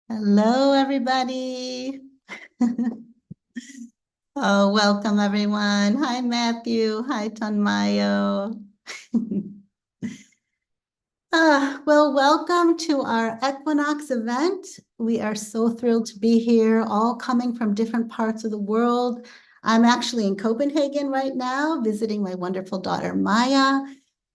Hello, everybody. Oh, welcome, everyone. Hi, Matthew. Hi, Tanmayo. Well, welcome to our Equinox event. We are so thrilled to be here, all coming from different parts of the world. I'm actually in Copenhagen right now, visiting my wonderful daughter, Maya.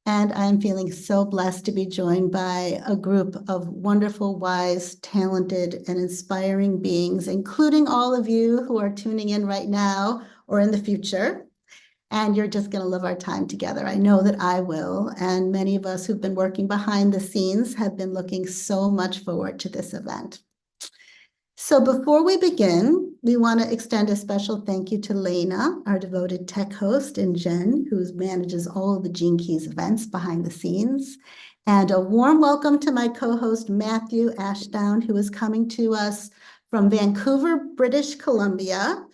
And I'm feeling so blessed to be joined by a group of wonderful, wise, talented, and inspiring beings, including all of you who are tuning in right now or in the future. And you're just going to love our time together. I know that I will. And many of us who've been working behind the scenes have been looking so much forward to this event. So before we begin, we want to extend a special thank you to Lena, our devoted tech host, and Jen, who manages all of the Gene Keys events behind the scenes. And a warm welcome to my co-host, Matthew Ashdown, who is coming to us from Vancouver, British Columbia.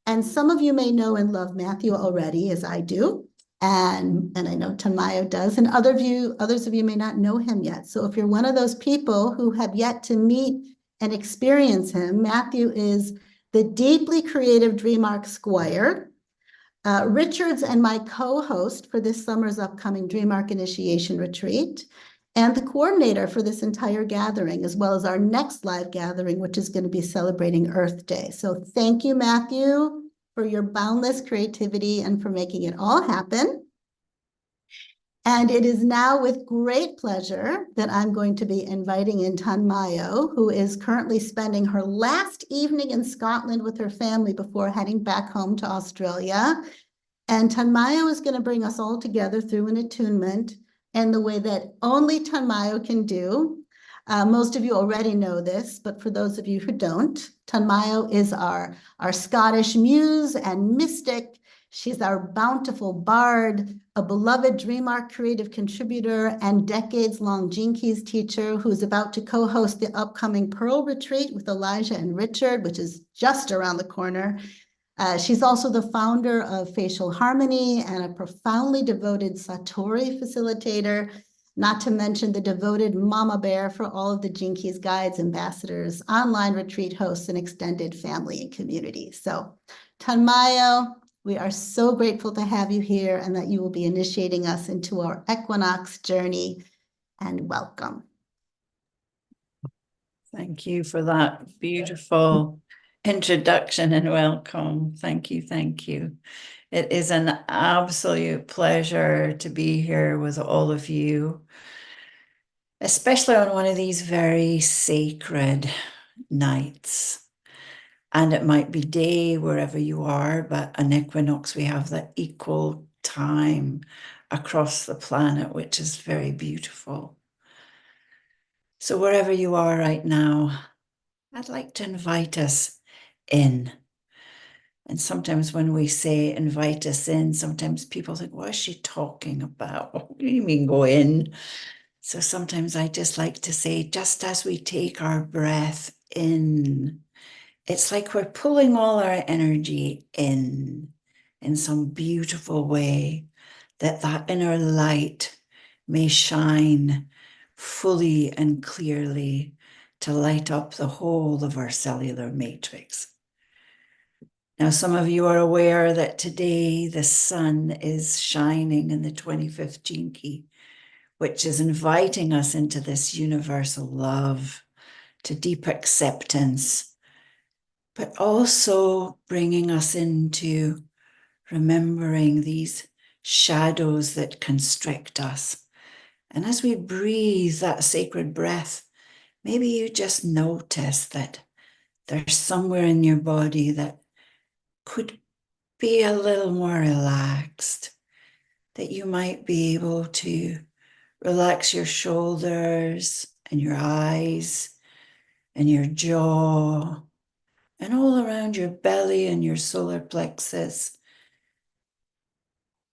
And some of you may know and love Matthew already, as I do. And I know Tanmayo does, and others of you may not know him yet. So if you're one of those people who have yet to meet and experience him, Matthew is the deeply creative DreamArc Squire, Richards and my co-host for this summer's upcoming DreamArc Initiation Retreat, and the coordinator for this entire gathering, as well as our next live gathering, which is going to be celebrating Earth Day. So thank you, Matthew, for your boundless creativity and for making it all happen. And it is now with great pleasure that I'm going to be inviting in Tanmayo, who is currently spending her last evening in Scotland with her family before heading back home to Australia. And Tanmayo is going to bring us all together through an attunement in the way that only Tanmayo can do. Most of you already know this, but for those of you who don't, Tanmayo is our Scottish muse and mystic. She's our bountiful bard, a beloved DreamArc creative contributor, and decades-long Gene Keys teacher who's about to co-host the upcoming Pearl Retreat with Elijah and Richard, which is just around the corner. She's also the founder of Facial Harmony and a profoundly devoted Satori facilitator, not to mention the devoted mama bear for all of the Gene Keys guides, ambassadors, online retreat hosts, and extended family and community. So Tanmayo, we are so grateful to have you here and that you will be initiating us into our Equinox journey, and welcome. Thank you for that beautiful introduction and welcome. Thank you. Thank you. It is an absolute pleasure to be here with all of you, especially on one of these very sacred nights. And it might be day wherever you are, but an equinox, we have that equal time across the planet, which is very beautiful. So wherever you are right now, I'd like to invite us in. And sometimes when we say invite us in, sometimes people think, what is she talking about? What do you mean go in? So sometimes I just like to say, just as we take our breath in, it's like we're pulling all our energy in some beautiful way, that inner light may shine fully and clearly to light up the whole of our cellular matrix. Now, some of you are aware that today the sun is shining in the 25th Gene Key, which is inviting us into this universal love, to deep acceptance, but also bringing us into remembering these shadows that constrict us. And as we breathe that sacred breath, maybe you just notice that there's somewhere in your body that could be a little more relaxed, that you might be able to relax your shoulders and your eyes and your jaw and all around your belly and your solar plexus.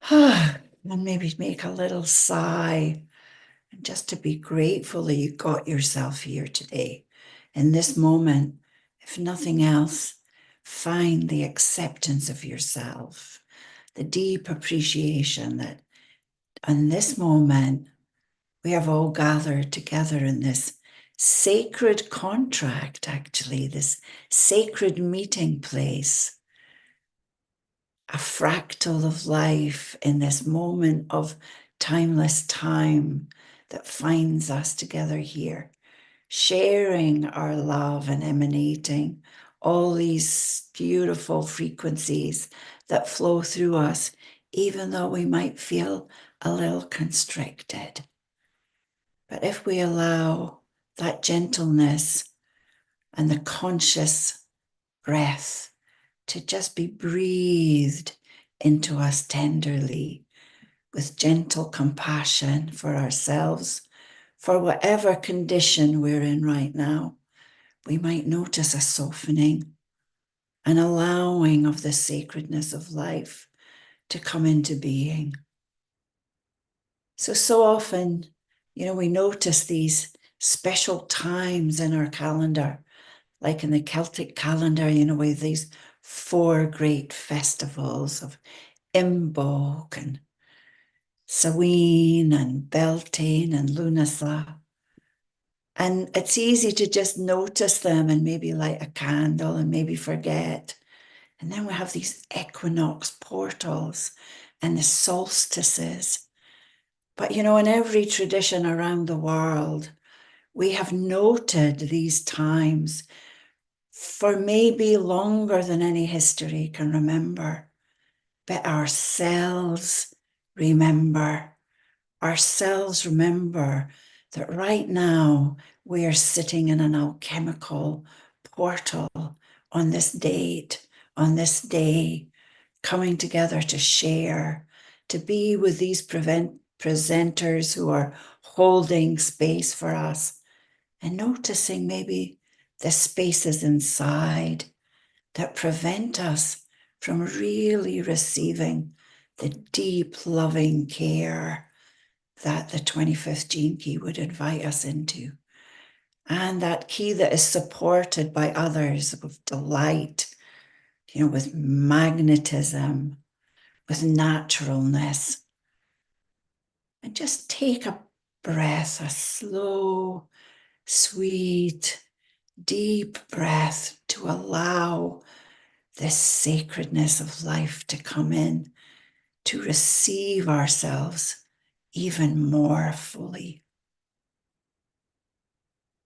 And maybe make a little sigh, and just to be grateful that you got yourself here today. In this moment, if nothing else, find the acceptance of yourself, the deep appreciation that in this moment, we have all gathered together in this sacred contract, actually, this sacred meeting place, a fractal of life in this moment of timeless time that finds us together here, sharing our love and emanating all these beautiful frequencies that flow through us, even though we might feel a little constricted. But if we allow that gentleness and the conscious breath to just be breathed into us tenderly with gentle compassion for ourselves, for whatever condition we're in right now, we might notice a softening, an allowing of the sacredness of life to come into being. So often, we notice these special times in our calendar, like in the Celtic calendar, with these 4 great festivals of Imbolc and Samhain and Beltane and Lunasa. And it's easy to just notice them and maybe light a candle and maybe forget. And then we have these equinox portals and the solstices. But in every tradition around the world, we have noted these times for maybe longer than any history can remember. But ourselves remember. Ourselves remember that right now we are sitting in an alchemical portal on this date, on this day, coming together to share, to be with these presenters who are holding space for us and noticing maybe the spaces inside that prevent us from really receiving the deep loving care that the 25th gene key would invite us into. And that key that is supported by others with delight, with magnetism, with naturalness. And just take a breath, a slow, sweet, deep breath to allow this sacredness of life to come in, to receive ourselves even more fully.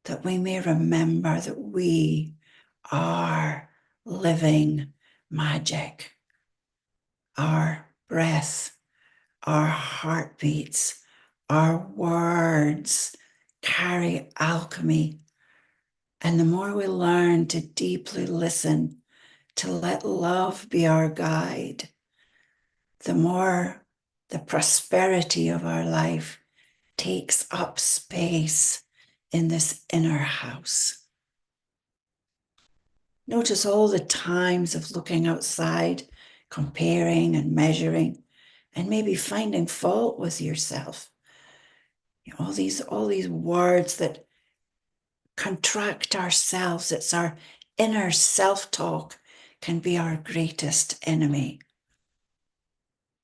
That we may remember that we are living magic. Our breath, our heartbeats, our words carry alchemy. And the more we learn to deeply listen, to let love be our guide, the more the prosperity of our life takes up space in this inner house. Notice all the times of looking outside, comparing and measuring, and maybe finding fault with yourself. All these words that contract ourselves. It's our inner self-talk can be our greatest enemy.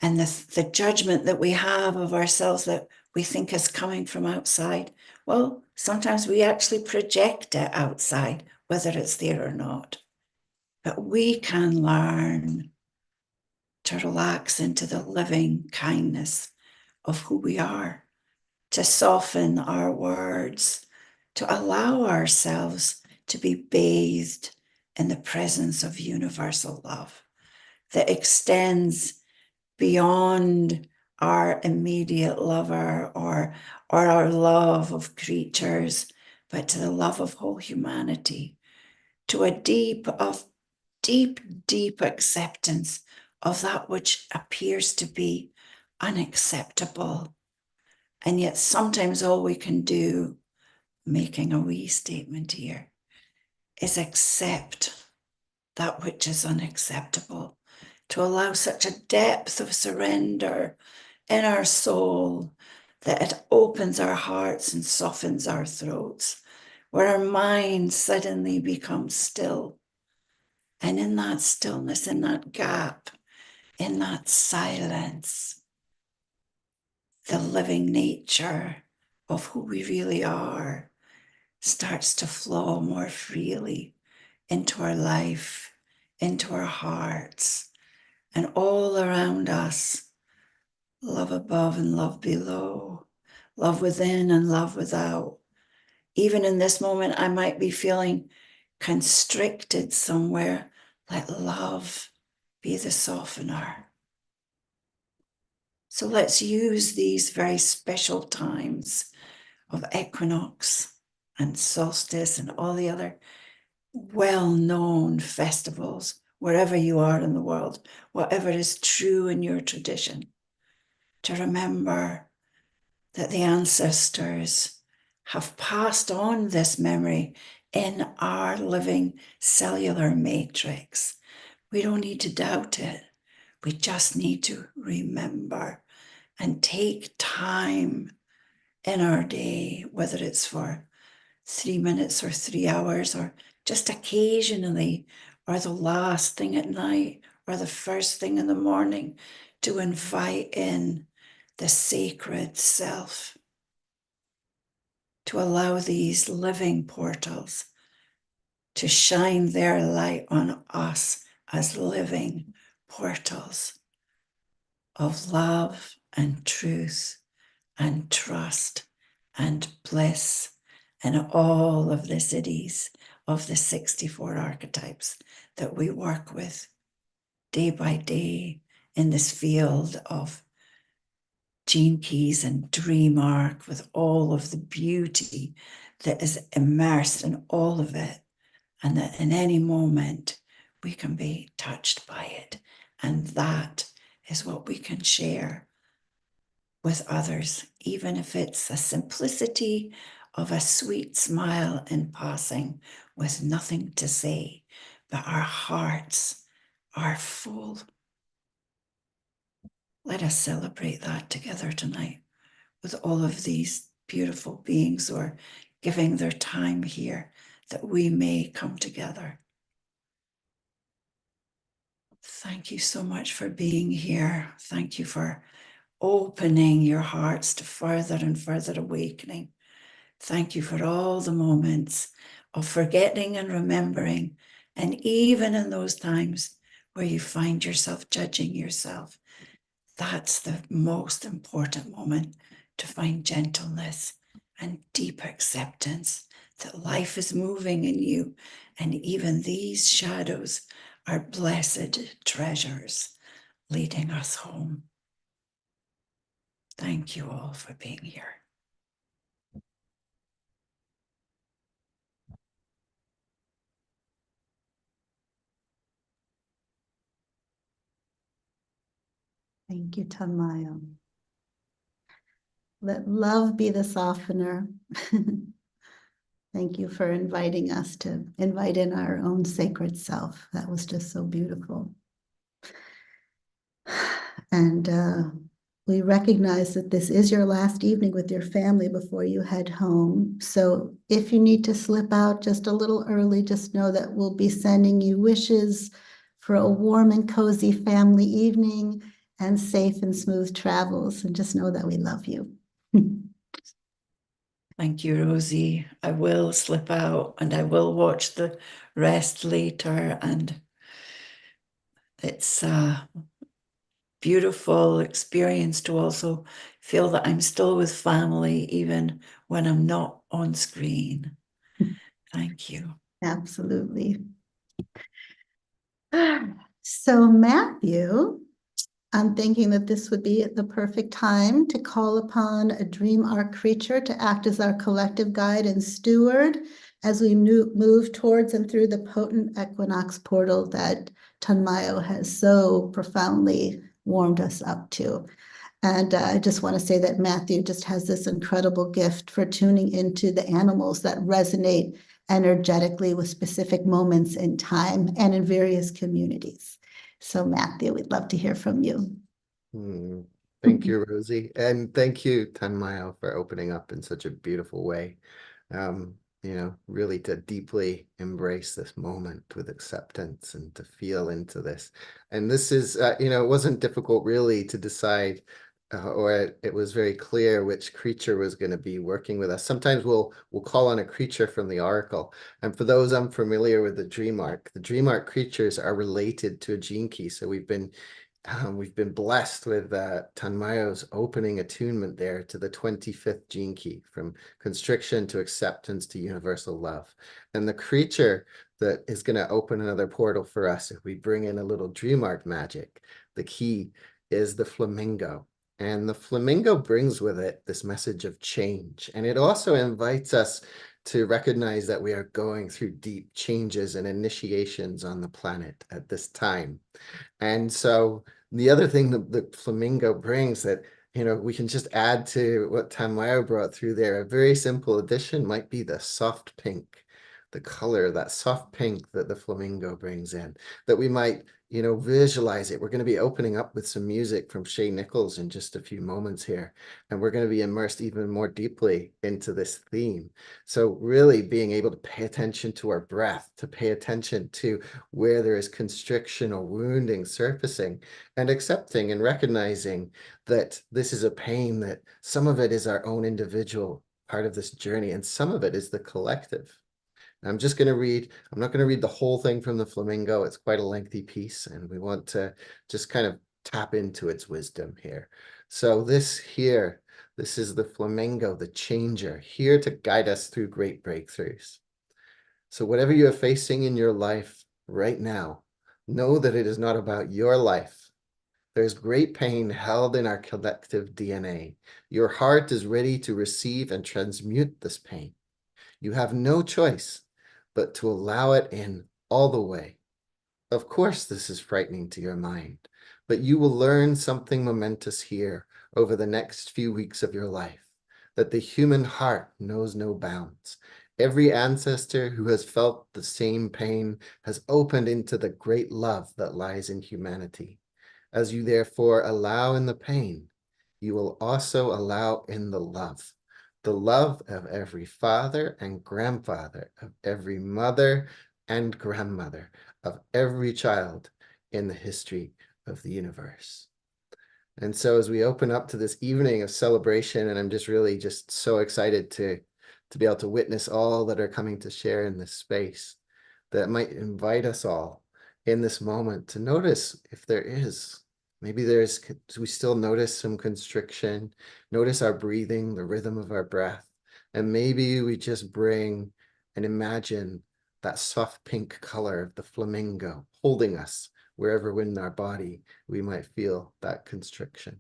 And the judgment that we have of ourselves that we think is coming from outside, well, sometimes we actually project it outside, whether it's there or not. But we can learn to relax into the living kindness of who we are, to soften our words, to allow ourselves to be bathed in the presence of universal love that extends beyond our immediate lover or our love of creatures, but to the love of whole humanity, to a deep acceptance of that which appears to be unacceptable. And yet sometimes all we can do, making a wee statement here, is accept that which is unacceptable, to allow such a depth of surrender in our soul that it opens our hearts and softens our throats, where our mind suddenly becomes still. And in that stillness, in that gap, in that silence, the living nature of who we really are starts to flow more freely into our life, into our hearts, and all around us. Love above and love below, love within and love without. Even in this moment, I might be feeling constricted somewhere. Let love be the softener. So let's use these very special times of equinox and solstice and all the other well-known festivals, wherever you are in the world, whatever is true in your tradition, to remember that the ancestors have passed on this memory in our living cellular matrix. We don't need to doubt it. We just need to remember and take time in our day, whether it's for 3 minutes or 3 hours, or just occasionally, or the last thing at night, or the first thing in the morning, to invite in the sacred self, to allow these living portals to shine their light on us as living portals of love and truth and trust and bliss and all of the cities of the 64 archetypes that we work with day by day in this field of Gene Keys and Dream Arc, with all of the beauty that is immersed in all of it, and that in any moment we can be touched by it. And that is what we can share with others, even if it's a simplicity of a sweet smile in passing with nothing to say, but our hearts are full. Let us celebrate that together tonight with all of these beautiful beings who are giving their time here, that we may come together. Thank you so much for being here. Thank you for opening your hearts to further and further awakening. Thank you for all the moments of forgetting and remembering. And even in those times where you find yourself judging yourself, that's the most important moment, to find gentleness and deep acceptance that life is moving in you. And even these shadows are blessed treasures leading us home. Thank you all for being here. Thank you, Tanmayo. Let love be the softener. Thank you for inviting us to invite in our own sacred self. That was just so beautiful. And we recognize that this is your last evening with your family before you head home. So if you need to slip out just a little early, just know that we'll be sending you wishes for a warm and cozy family evening and safe and smooth travels. And just know that we love you. Thank you, Rosie. I will slip out and I will watch the rest later. And it's a beautiful experience to also feel that I'm still with family, even when I'm not on screen. Thank you. Absolutely. So, Matthew, I'm thinking that this would be the perfect time to call upon a dream arc creature to act as our collective guide and steward as we move towards and through the potent equinox portal that Tanmayo has so profoundly warmed us up to. And I just want to say that Matthew just has this incredible gift for tuning into the animals that resonate energetically with specific moments in time and in various communities. So Matthew, we'd love to hear from you. Thank you, Rosie. And thank you, Tanmayo, for opening up in such a beautiful way. Really to deeply embrace this moment with acceptance and to feel into this. And this is, it wasn't difficult really to decide or it was very clear which creature was going to be working with us. Sometimes we'll call on a creature from the oracle. And for those unfamiliar with the dream arc creatures are related to a gene key. So we've been blessed with Tanmayo's opening attunement there to the 25th gene key, from constriction to acceptance to universal love. And the creature that is going to open another portal for us, if we bring in a little dream arc magic, the key is the flamingo. And the flamingo brings with it this message of change. And it also invites us to recognize that we are going through deep changes and initiations on the planet at this time. And so the other thing that the flamingo brings that, we can just add to what Tanmayo brought through there, a very simple addition might be the soft pink, the color, that soft pink that the flamingo brings in, that we might, visualize it. We're going to be opening up with some music from Shay Nichols in just a few moments here, and we're going to be immersed even more deeply into this theme. So really being able to pay attention to our breath, to pay attention to where there is constriction or wounding surfacing, and accepting and recognizing that this is a pain, that some of it is our own individual part of this journey, and some of it is the collective. I'm just going to read, I'm not going to read the whole thing from the flamingo. It's quite a lengthy piece, and we want to just kind of tap into its wisdom here. So this is the flamingo, the changer, here to guide us through great breakthroughs. So whatever you are facing in your life right now, know that it is not about your life. There's great pain held in our collective DNA. Your heart is ready to receive and transmute this pain. You have no choice but to allow it in all the way. Of course, this is frightening to your mind, but you will learn something momentous here over the next few weeks of your life, that the human heart knows no bounds. Every ancestor who has felt the same pain has opened into the great love that lies in humanity. As you therefore allow in the pain, you will also allow in the love of every father and grandfather, of every mother and grandmother, of every child in the history of the universe. And so as we open up to this evening of celebration, and I'm just really just so excited to be able to witness all that are coming to share in this space, that might invite us all in this moment to notice if there is, maybe we still notice some constriction, notice our breathing, the rhythm of our breath, and maybe we just bring and imagine that soft pink color of the flamingo holding us wherever in our body we might feel that constriction.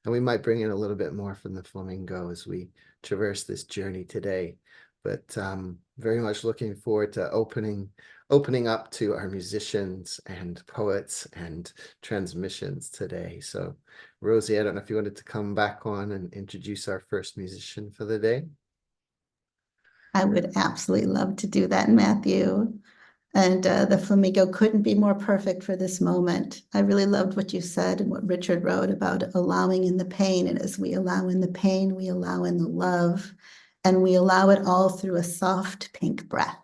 And we might bring in a little bit more from the flamingo as we traverse this journey today. But very much looking forward to opening up to our musicians and poets and transmissions today. So Rosie, I don't know if you wanted to come back on and introduce our first musician for the day. I would absolutely love to do that, Matthew. And the flamingo couldn't be more perfect for this moment. I really loved what you said and what Richard wrote about allowing in the pain. And as we allow in the pain, we allow in the love, and we allow it all through a soft pink breath.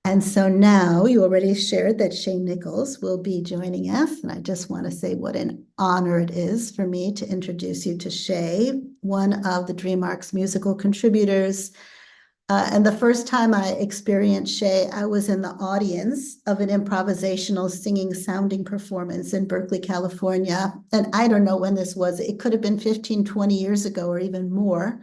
And so now you already shared that Shay Nichols will be joining us. And I just want to say what an honor it is for me to introduce you to Shay, one of the DreamArc's musical contributors. And the first time I experienced Shay, I was in the audience of an improvisational singing sounding performance in Berkeley, California. And I don't know when this was. It could have been 15, 20 years ago or even more.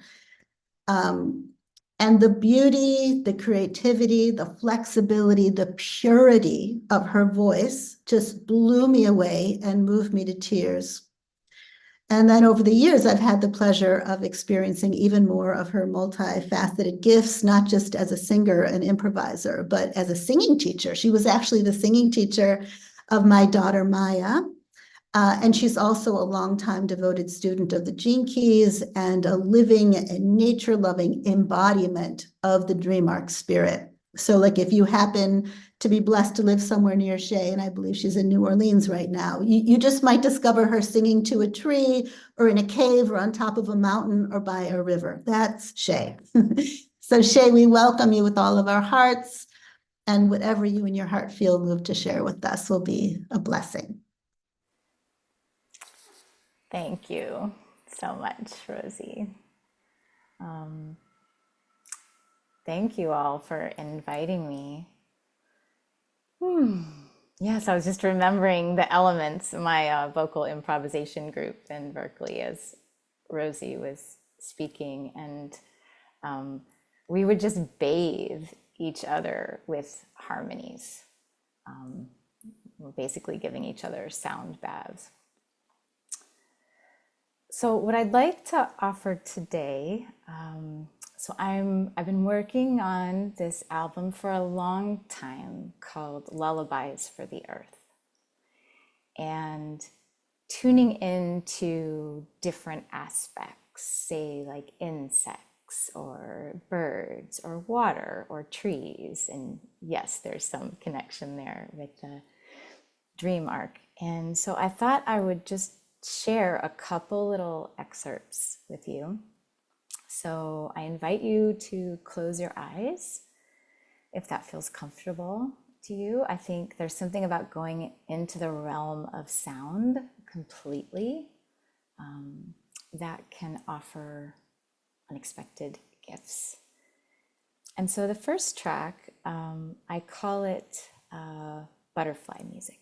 And the beauty, the creativity, the flexibility, the purity of her voice just blew me away and moved me to tears. And then over the years, I've had the pleasure of experiencing even more of her multifaceted gifts, not just as a singer and improviser, but as a singing teacher. She was actually the singing teacher of my daughter, Maya. And she's also a longtime devoted student of the Gene Keys and a living and nature-loving embodiment of the DreamArc spirit. So like if you happen to be blessed to live somewhere near Shay, and I believe she's in New Orleans right now, you just might discover her singing to a tree or in a cave or on top of a mountain or by a river. That's Shay. So Shay, we welcome you with all of our hearts, and whatever you and your heart feel moved to share with us will be a blessing. Thank you so much, Rosie. Thank you all for inviting me. Yes, I was just remembering the elements of my vocal improvisation group in Berkeley as Rosie was speaking, and we would just bathe each other with harmonies. We're basically giving each other sound baths. So what I'd like to offer today, I've been working on this album for a long time called Lullabies for the Earth, and tuning into different aspects, say like insects or birds or water or trees. And yes, there's some connection there with the dream arc. And so I thought I would just share a couple little excerpts with you. So I invite you to close your eyes if that feels comfortable to you. I think there's something about going into the realm of sound completely that can offer unexpected gifts. And so the first track, I call it butterfly music.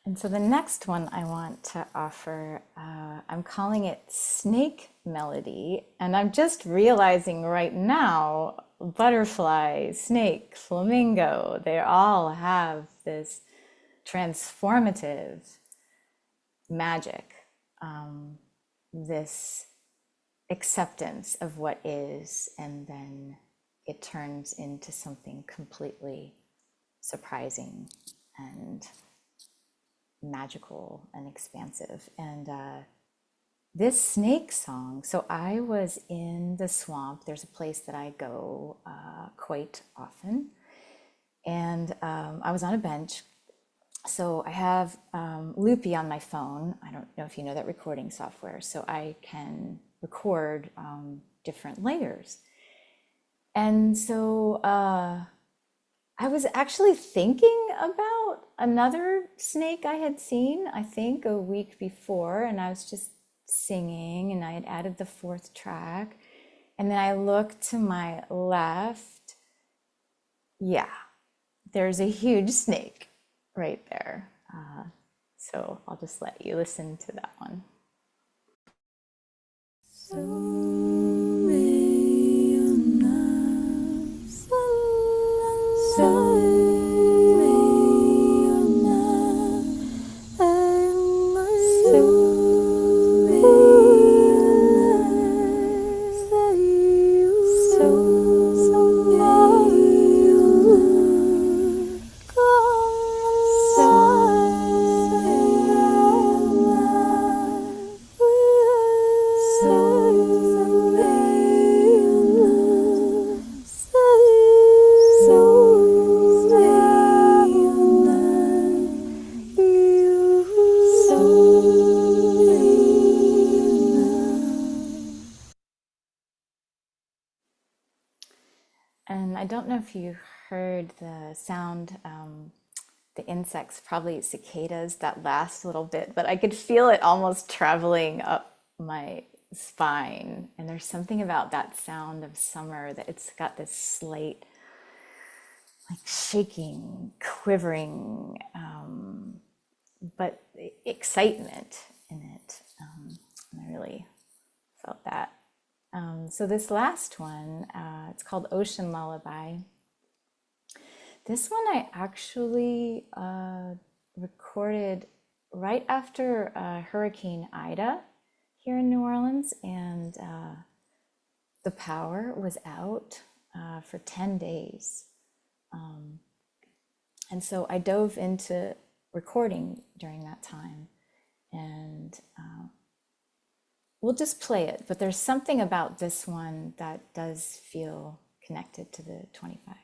And so the next one I want to offer, I'm calling it Snake Melody. And I'm just realizing right now, butterfly, snake, flamingo, they all have this transformative magic, this acceptance of what is, and then it turns into something completely surprising and magical and expansive. And this snake song, so I was in the swamp. There's a place that I go quite often, and I was on a bench. So I have Loopy on my phone. I don't know if you know that recording software, so I can record different layers. And so I was actually thinking about another snake I had seen, I think a week before, and I was just singing, and I had added the fourth track. And then I looked to my left. Yeah, there's a huge snake right there. So I'll just let you listen to that one. And I don't know if you heard the sound, the insects, probably cicadas, that last little bit, but I could feel it almost traveling up my spine. And there's something about that sound of summer that it's got this slight, like shaking, quivering, but excitement in it. And I really felt that. So this last one, it's called Ocean Lullaby. This one I actually recorded right after Hurricane Ida here in New Orleans, and the power was out for 10 days. And so I dove into recording during that time, and we'll just play it, but there's something about this one that does feel connected to the 25.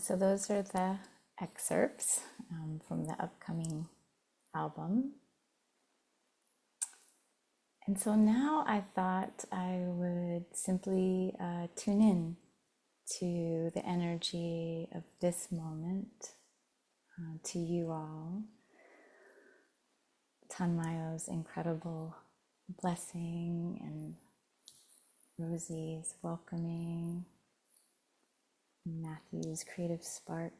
So those are the excerpts from the upcoming album. And so now I thought I would simply tune in to the energy of this moment, to you all. Tanmayo's incredible blessing and Rosie's welcoming, Matthew's creative spark,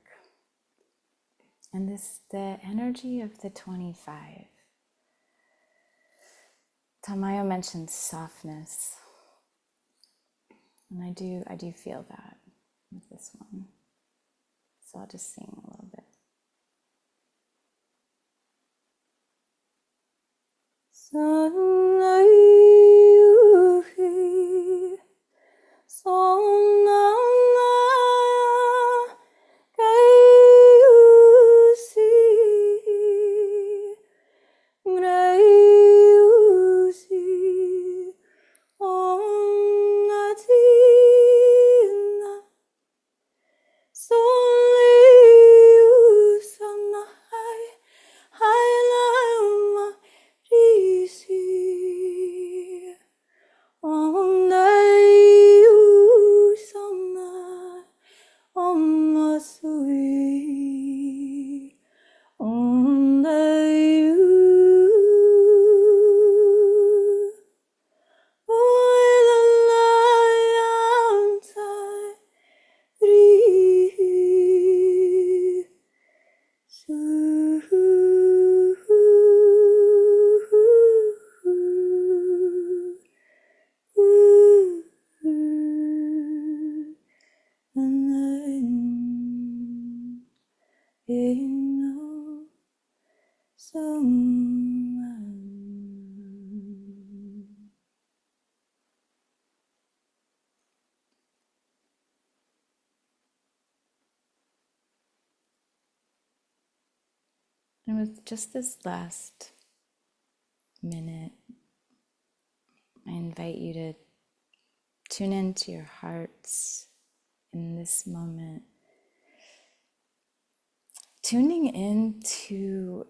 and the energy of the 25. Tanmayo mentioned softness, and I do feel that with this one. So I'll just sing a little bit. And with just this last minute, I invite you to tune into your hearts in this moment, tuning into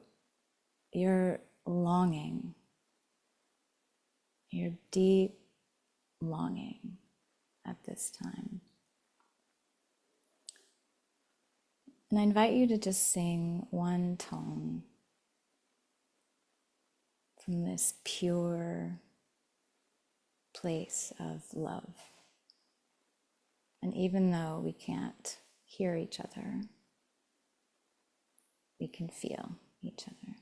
your longing, your deep longing at this time. And I invite you to just sing one tone from this pure place of love. And even though we can't hear each other, we can feel each other.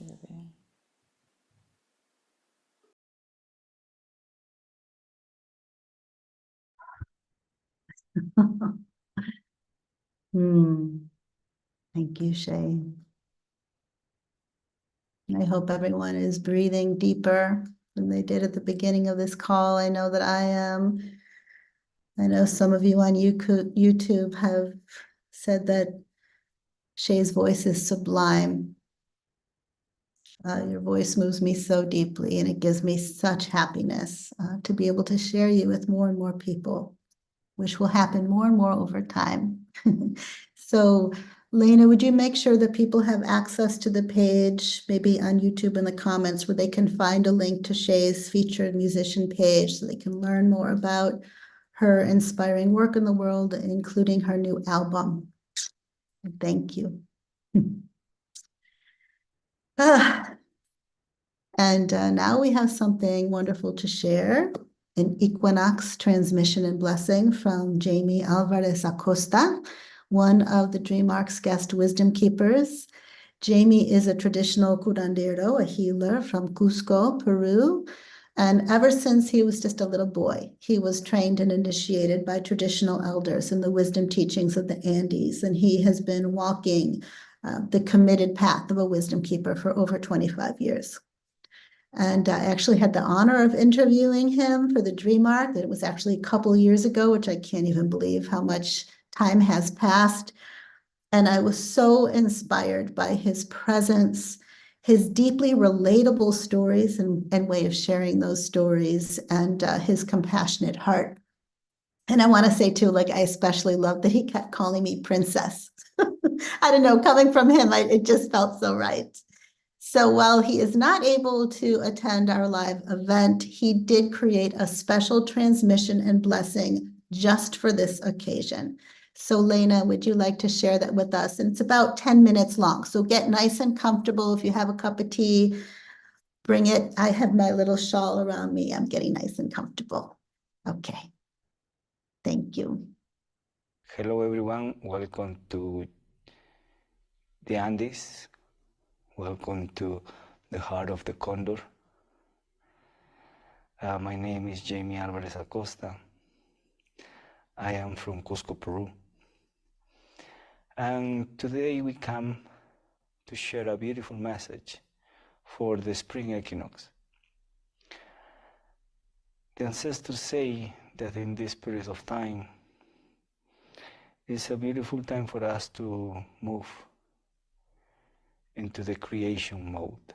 you. Thank you, Shay. I hope everyone is breathing deeper than they did at the beginning of this call. I know that I am. I know some of you on YouTube have said that Shay's voice is sublime. Your voice moves me so deeply, and it gives me such happiness to be able to share you with more and more people, which will happen more and more over time. So, Lena, would you make sure that people have access to the page, maybe on YouTube in the comments, where they can find a link to Shay's featured musician page so they can learn more about her inspiring work in the world, including her new album. Thank you. And now we have something wonderful to share, an Equinox transmission and blessing from Jhaimy Alvarez-Acosta, one of the DreamArc's guest wisdom keepers. Jhaimy is a traditional curandero, a healer from Cusco, Peru. And ever since he was just a little boy, he was trained and initiated by traditional elders in the wisdom teachings of the Andes. And he has been walking the committed path of a wisdom keeper for over 25 years. And I actually had the honor of interviewing him for the DreamArc. It was actually a couple years ago, which I can't even believe how much time has passed. And I was so inspired by his presence, his deeply relatable stories and way of sharing those stories, and his compassionate heart. And I want to say too, like, I especially love that he kept calling me princess. I don't know, coming from him, it just felt so right. So while he is not able to attend our live event, he did create a special transmission and blessing just for this occasion. So Lena, would you like to share that with us? And it's about 10 minutes long. So get nice and comfortable. If you have a cup of tea, bring it. I have my little shawl around me. I'm getting nice and comfortable. Okay. Thank you. Hello everyone, welcome to the Andes. Welcome to the heart of the Condor. My name is Jhaimy Alvarez-Acosta. I am from Cusco, Peru. And today we come to share a beautiful message for the spring equinox. The ancestors say that in this period of time, it's a beautiful time for us to move into the creation mode.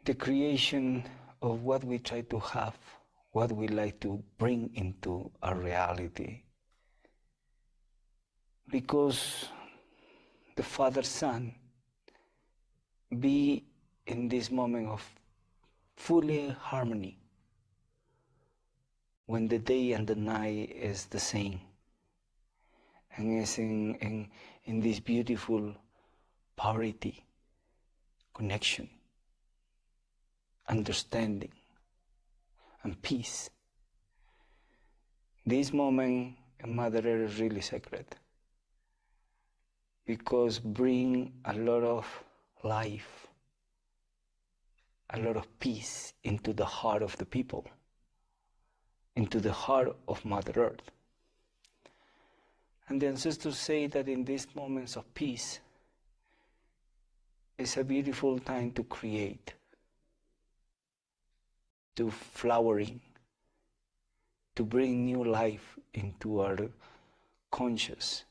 The creation of what we try to have, what we like to bring into our reality. Because the Father-Son be in this moment of fully harmony, when the day and the night is the same, and is in this beautiful parity, connection, understanding, and peace. This moment in Mother Earth is really sacred, because bring a lot of life, a lot of peace into the heart of the people, into the heart of Mother Earth. And the ancestors say that in these moments of peace, it's a beautiful time to create, to flowering, to bring new life into our conscious,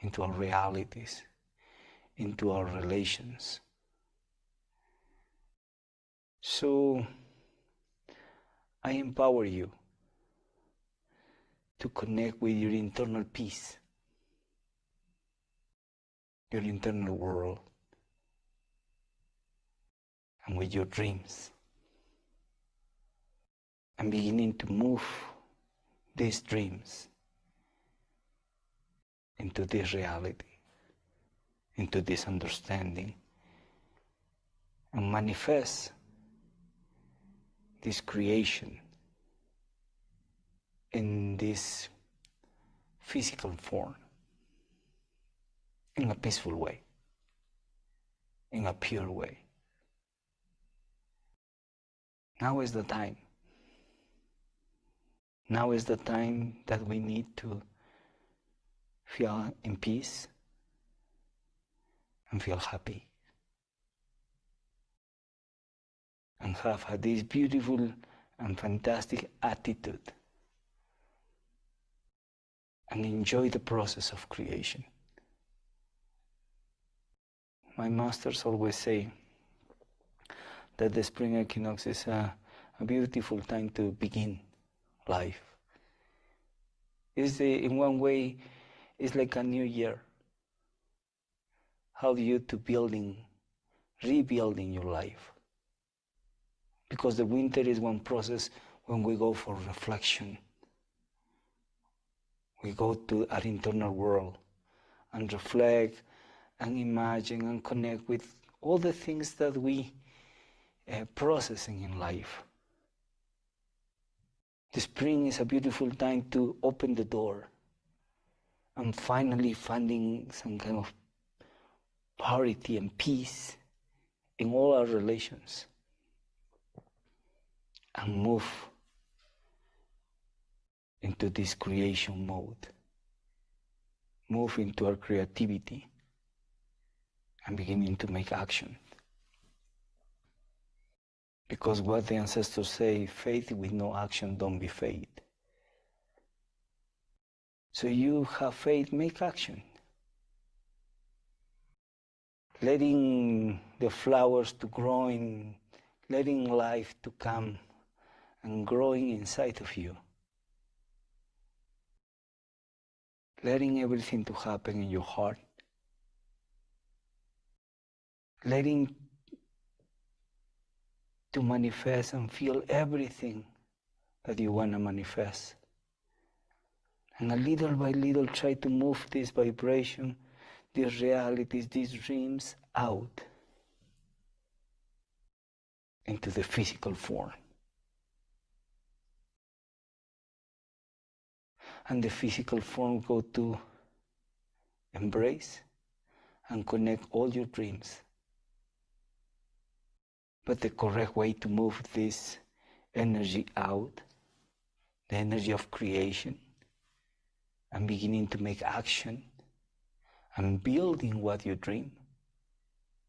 into our realities, into our relations. So I empower you to connect with your internal peace, your internal world, and with your dreams, and beginning to move these dreams into this reality, into this understanding, and manifest this creation in this physical form, in a peaceful way. in a pure way. Now is the time. Now is the time that we need to feel in peace and feel happy. And have this beautiful and fantastic attitude. And enjoy the process of creation. My masters always say that the spring equinox is a beautiful time to begin life. In one way, it's like a new year. How you to rebuilding your life. Because the winter is one process when we go for reflection. We go to our internal world and reflect and imagine and connect with all the things that we processing in life. The spring is a beautiful time to open the door and finally finding some kind of parity and peace in all our relations and move into this creation mode, move into our creativity and beginning to make action. Because what the ancestors say, faith with no action don't be faith. So you have faith, make action. Letting the flowers to grow in, letting life to come and growing inside of you. Letting everything to happen in your heart. Letting to manifest and feel everything that you want to manifest. And little by little try to move this vibration, these realities, these dreams out into the physical form. And the physical form go to embrace and connect all your dreams. But the correct way to move this energy out, the energy of creation, and beginning to make action and building what you dream,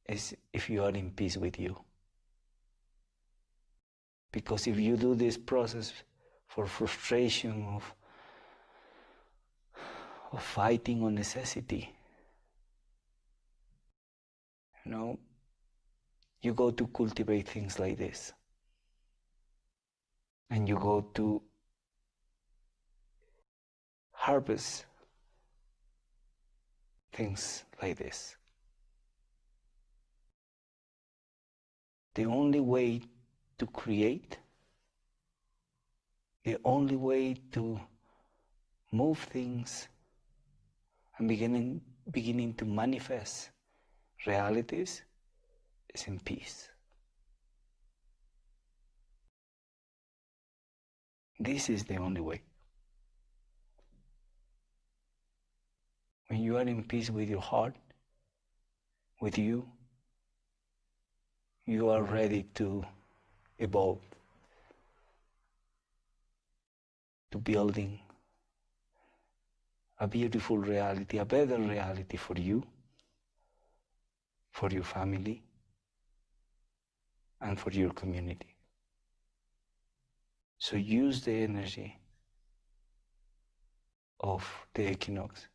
is if you are in peace with you. Because if you do this process for frustration of fighting on necessity, you go to cultivate things like this. And you go to harvest things like this. The only way to create, the only way to move things and beginning to manifest realities is in peace. This is the only way. When you are in peace with your heart, with you, you are ready to evolve, to building a beautiful reality, a better reality for you, for your family, and for your community. So use the energy of the equinox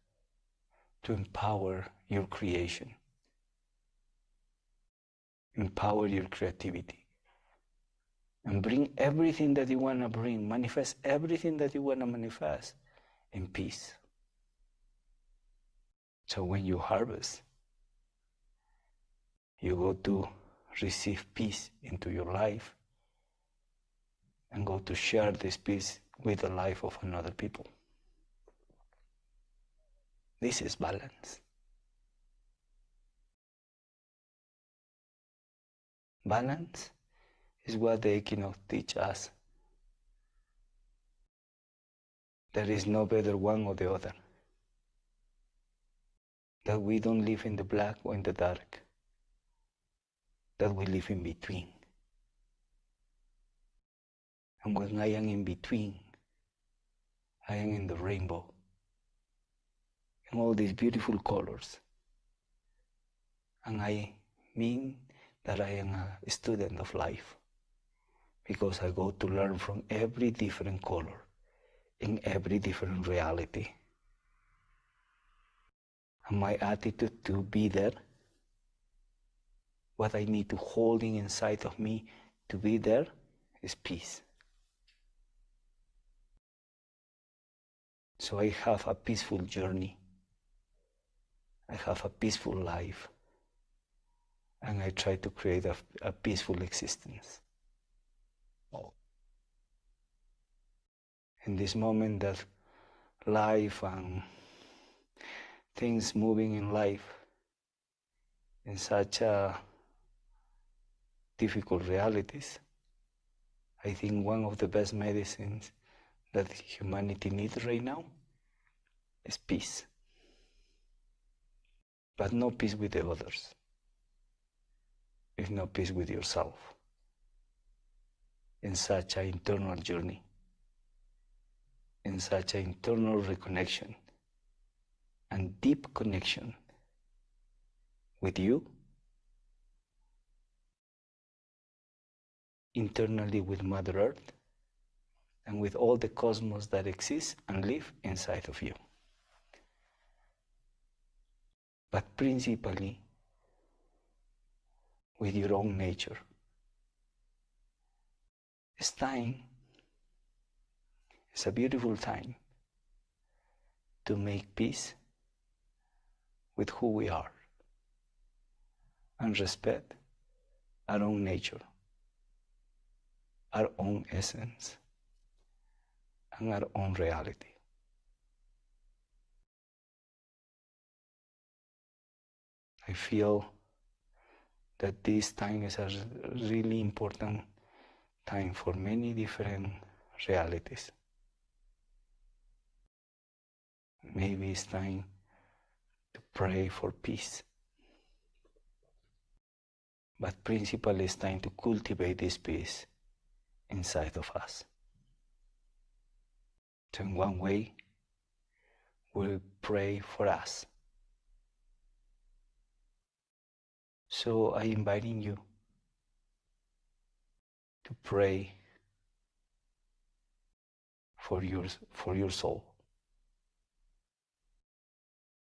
to empower your creation, empower your creativity, and bring everything that you want to bring, manifest everything that you want to manifest in peace. So when you harvest, you go to receive peace into your life and go to share this peace with the life of another people. This is balance. Balance is what the equinox teaches us. There is no better one or the other. That we don't live in the black or in the dark. that we live in between. And when I am in between, I am in the rainbow, in all these beautiful colors. And I mean that I am a student of life, because I go to learn from every different color, in every different reality. And my attitude to be there, what I need to hold inside of me to be there, is peace. So I have a peaceful journey. I have a peaceful life. And I try to create a peaceful existence. In this moment that life and things moving in life in such difficult realities, I think one of the best medicines that humanity needs right now is peace. But no peace with the others. If no peace with yourself. In such an internal journey. In such an internal reconnection. And deep connection with you. Internally with Mother Earth. And with all the cosmos that exists and live inside of you. But principally with your own nature. It's time, it's a beautiful time to make peace with who we are and respect our own nature, our own essence, and our own reality. I feel that this time is a really important time for many different realities. Maybe it's time to pray for peace. But principally it's time to cultivate this peace inside of us. So in one way, we'll pray for us. So I'm inviting you to pray for your soul,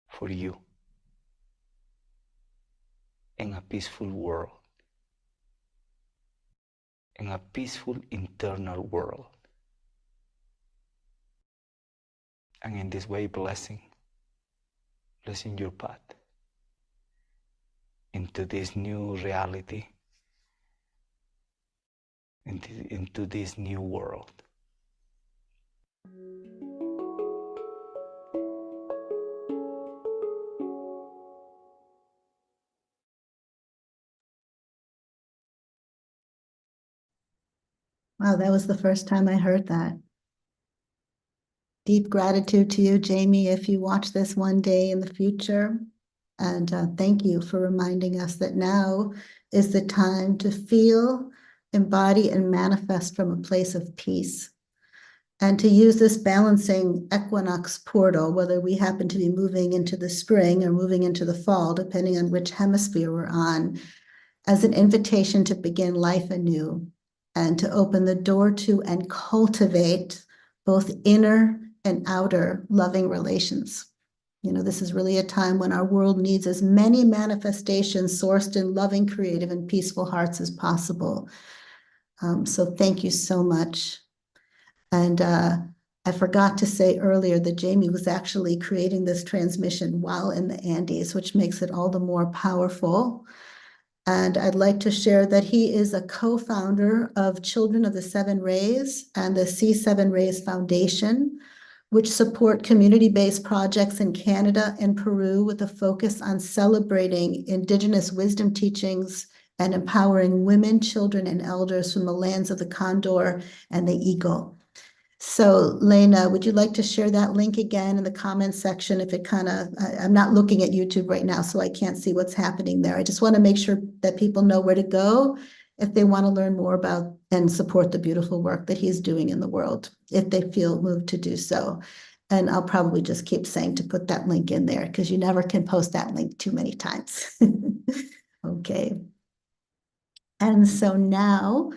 for you, in a peaceful world, in a peaceful internal world. And in this way, blessing your path into this new reality, into this new world. Wow, that was the first time I heard that. Deep gratitude to you, Jhaimy, if you watch this one day in the future. And thank you for reminding us that now is the time to feel, embody, and manifest from a place of peace. And to use this balancing equinox portal, whether we happen to be moving into the spring or moving into the fall, depending on which hemisphere we're on, as an invitation to begin life anew and to open the door to and cultivate both inner and outer loving relations. You know, this is really a time when our world needs as many manifestations sourced in loving, creative, and peaceful hearts as possible. So thank you so much. And I forgot to say earlier that Jhaimy was actually creating this transmission while in the Andes, which makes it all the more powerful. And I'd like to share that he is a co-founder of Children of the Seven Rays and the C7 Rays Foundation, which support community-based projects in Canada and Peru with a focus on celebrating Indigenous wisdom teachings and empowering women, children, and elders from the lands of the condor and the eagle. So Lena, would you like to share that link again in the comments section? If it kind of, I'm not looking at YouTube right now, so I can't see what's happening there. I just want to make sure that people know where to go if they want to learn more about and support the beautiful work that he's doing in the world, if they feel moved to do so. And I'll probably just keep saying to put that link in there because you never can post that link too many times. Okay. And so now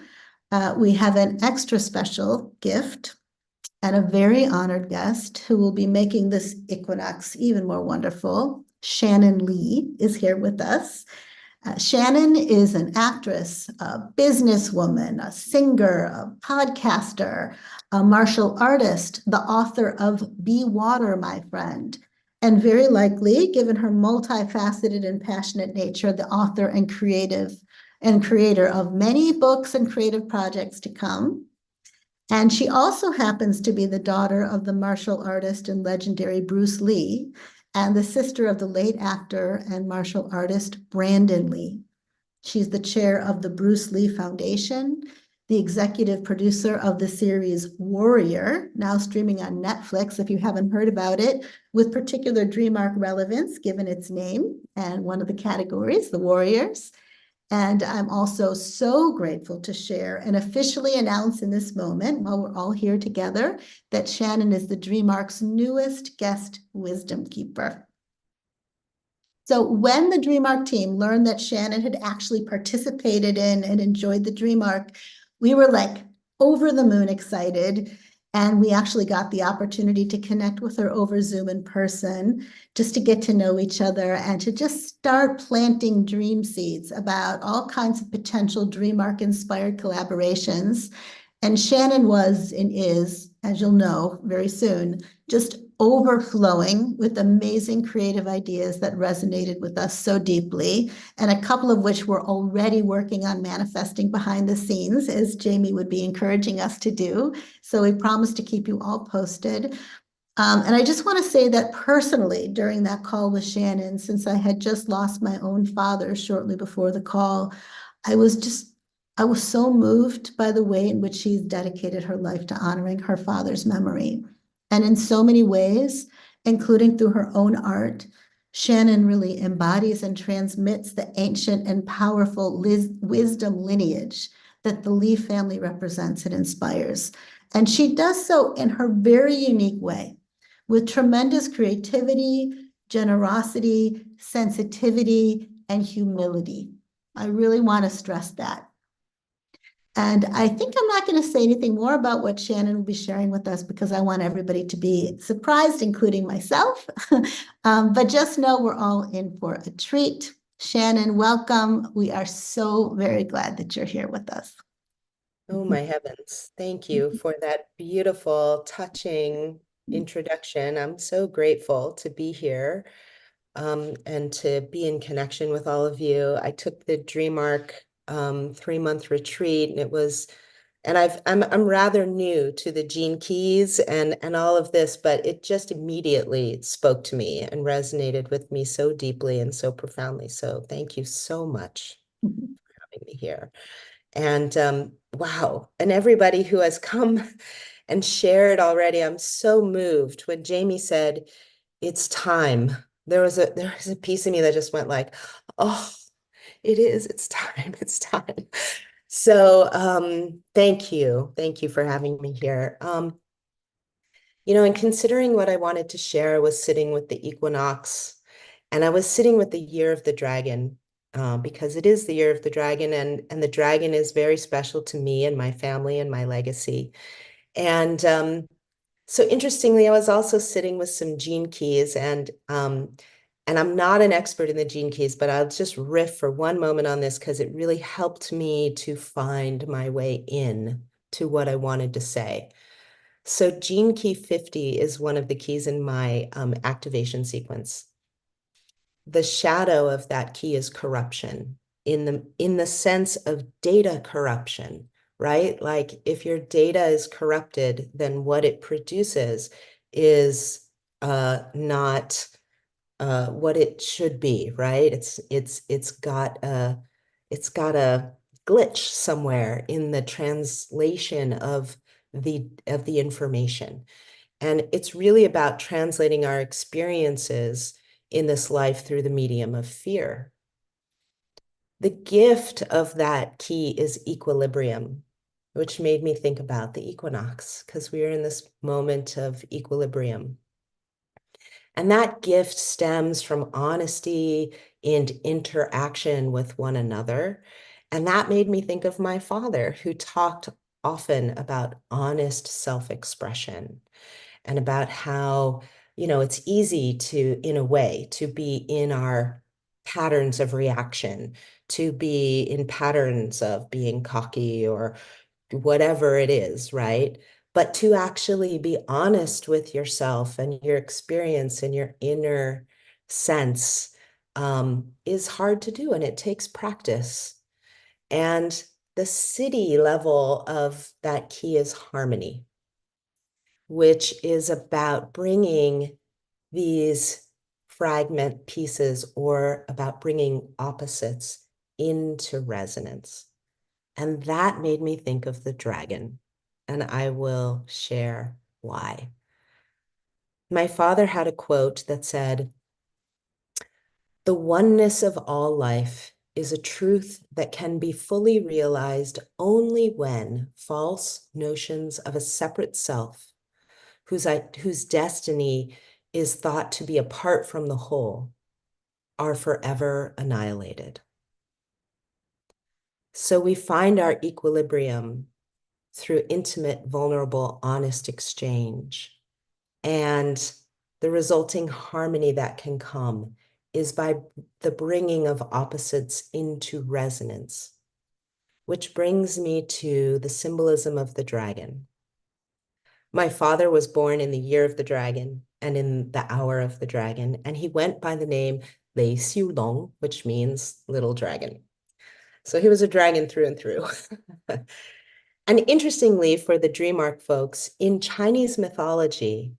we have an extra special gift and a very honored guest who will be making this equinox even more wonderful. Shannon Lee is here with us. Shannon is an actress, a businesswoman, a singer, a podcaster, a martial artist, the author of Be Water, My Friend, and very likely, given her multifaceted and passionate nature, the author and creator of many books and creative projects to come. And she also happens to be the daughter of the martial artist and legendary Bruce Lee, and the sister of the late actor and martial artist Brandon Lee. She's the chair of the Bruce Lee Foundation, the executive producer of the series Warrior, now streaming on Netflix if you haven't heard about it, with particular dream arc relevance given its name and one of the categories, the Warriors. And I'm also so grateful to share and officially announce in this moment, while we're all here together, that Shannon is the Dream Arc's newest guest wisdom keeper. So when the Dream Arc team learned that Shannon had actually participated in and enjoyed the Dream Arc, we were like over the moon excited. And we actually got the opportunity to connect with her over Zoom in person, just to get to know each other and to just start planting dream seeds about all kinds of potential Dream Arc inspired collaborations. And Shannon was and is, as you'll know very soon, just overflowing with amazing creative ideas that resonated with us so deeply, and a couple of which we're already working on manifesting behind the scenes, as Jhaimy would be encouraging us to do. So we promise to keep you all posted. And I just want to say that personally, during that call with Shannon, since I had just lost my own father shortly before the call, I was so moved by the way in which she's dedicated her life to honoring her father's memory. And in so many ways, including through her own art, Shannon really embodies and transmits the ancient and powerful wisdom lineage that the Lee family represents and inspires. And she does so in her very unique way, with tremendous creativity, generosity, sensitivity, and humility. I really want to stress that. And I think I'm not going to say anything more about what Shannon will be sharing with us because I want everybody to be surprised, including myself. But just know we're all in for a treat. Shannon, welcome. We are so very glad that you're here with us. Oh, my heavens. Thank you for that beautiful, touching introduction. I'm so grateful to be here and to be in connection with all of you. I took the Dream Arc 3-month retreat, and it was, and I'm rather new to the gene keys and all of this, but it just immediately spoke to me and resonated with me so deeply and so profoundly. So thank you so much for having me here. And wow, and everybody who has come and shared already, I'm so moved. When Jhaimy said, it's time, there was a piece of me that just went like, oh, it's time, it's time. So thank you for having me here. And considering what I wanted to share was sitting with the equinox, and I was sitting with the year of the dragon, because it is the year of the dragon, and the dragon is very special to me and my family and my legacy. And so interestingly, I was also sitting with some gene keys, and I'm not an expert in the gene keys, but I'll just riff for one moment on this because it really helped me to find my way in to what I wanted to say. So gene key 50 is one of the keys in my activation sequence. The shadow of that key is corruption in the sense of data corruption, right? Like if your data is corrupted, then what it produces is not what it should be, right? It's got a glitch somewhere in the translation of the information. And it's really about translating our experiences in this life through the medium of fear. The gift of that key is equilibrium, which made me think about the equinox, because we are in this moment of equilibrium. And that gift stems from honesty and interaction with one another. And that made me think of my father, who talked often about honest self-expression and about how, it's easy to, in a way, to be in our patterns of reaction, to be in patterns of being cocky or whatever it is, right? But to actually be honest with yourself and your experience and your inner sense is hard to do, and it takes practice. And the city level of that key is harmony, which is about bringing these fragment pieces or about bringing opposites into resonance. And that made me think of the dragon, and I will share why. My father had a quote that said, "The oneness of all life is a truth that can be fully realized only when false notions of a separate self, whose destiny is thought to be apart from the whole, are forever annihilated." So we find our equilibrium through intimate, vulnerable, honest exchange. And the resulting harmony that can come is by the bringing of opposites into resonance, which brings me to the symbolism of the dragon. My father was born in the year of the dragon and in the hour of the dragon, and he went by the name Lei Xiu Long, which means little dragon. So he was a dragon through and through. And interestingly, for the Dream Arc folks, in Chinese mythology,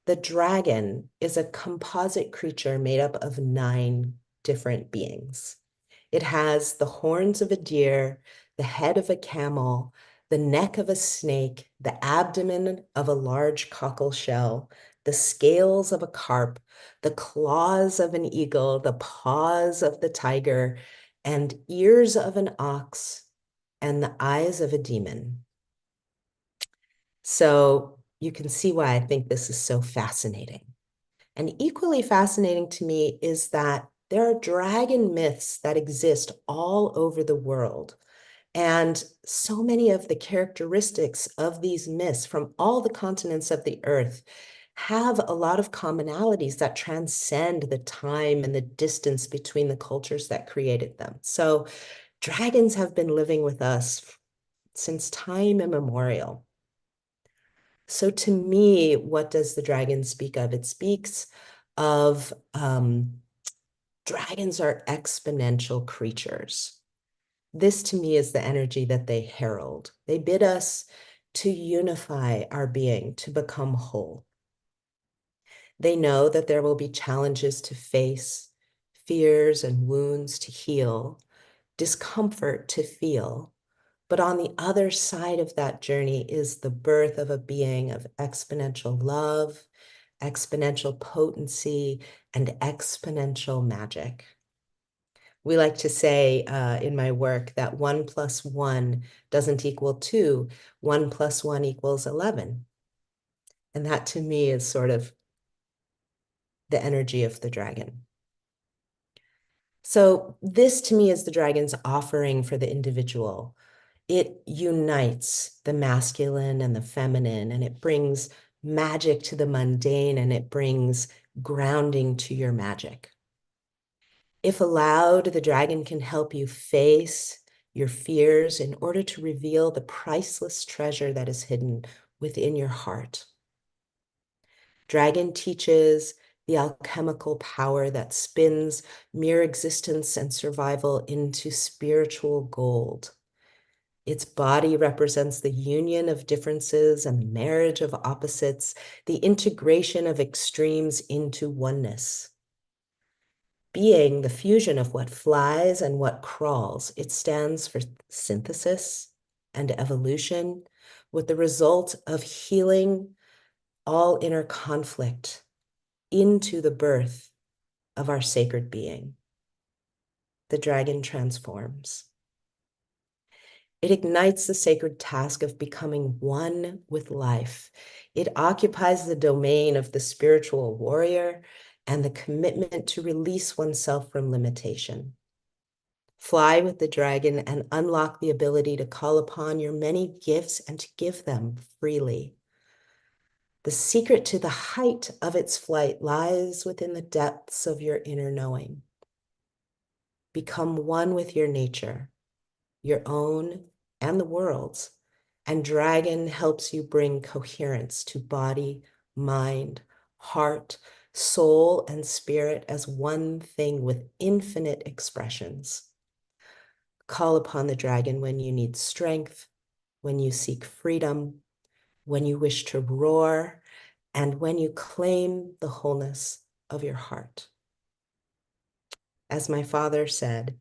the dragon is a composite creature made up of 9 different beings. It has the horns of a deer, the head of a camel, the neck of a snake, the abdomen of a large cockle shell, the scales of a carp, the claws of an eagle, the paws of the tiger, and ears of an ox, and the eyes of a demon. So you can see why I think this is so fascinating. And equally fascinating to me is that there are dragon myths that exist all over the world. And so many of the characteristics of these myths from all the continents of the earth have a lot of commonalities that transcend the time and the distance between the cultures that created them. So dragons have been living with us since time immemorial. So to me, what does the dragon speak of? It speaks of dragons are exponential creatures. This to me is the energy that they herald. They bid us to unify our being, to become whole. They know that there will be challenges to face, fears and wounds to heal, discomfort to feel. But on the other side of that journey is the birth of a being of exponential love, exponential potency, and exponential magic. We like to say in my work that 1 + 1 doesn't equal 2, 1 + 1 = 11. And that to me is sort of the energy of the dragon. So this to me is the dragon's offering for the individual. It unites the masculine and the feminine, and it brings magic to the mundane, and it brings grounding to your magic. If allowed, the dragon can help you face your fears in order to reveal the priceless treasure that is hidden within your heart. Dragon teaches the alchemical power that spins mere existence and survival into spiritual gold. Its body represents the union of differences and the marriage of opposites, the integration of extremes into oneness. Being the fusion of what flies and what crawls, it stands for synthesis and evolution, with the result of healing all inner conflict into the birth of our sacred being. The dragon transforms. It ignites the sacred task of becoming one with life. It occupies the domain of the spiritual warrior and the commitment to release oneself from limitation. Fly with the dragon and unlock the ability to call upon your many gifts and to give them freely. The secret to the height of its flight lies within the depths of your inner knowing. Become one with your nature, your own and the world's, and dragon helps you bring coherence to body, mind, heart, soul, and spirit as one thing with infinite expressions. Call upon the dragon when you need strength, when you seek freedom, when you wish to roar, and when you claim the wholeness of your heart. As my father said,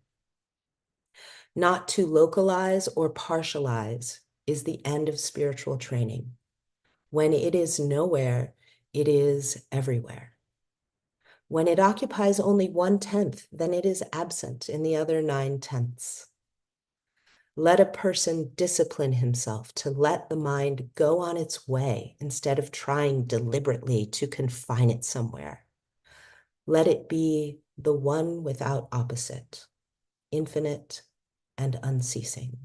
not to localize or partialize is the end of spiritual training. When it is nowhere, it is everywhere. When it occupies only 1/10, then it is absent in the other 9/10. Let a person discipline himself to let the mind go on its way instead of trying deliberately to confine it somewhere. Let it be the one without opposite, infinite and unceasing.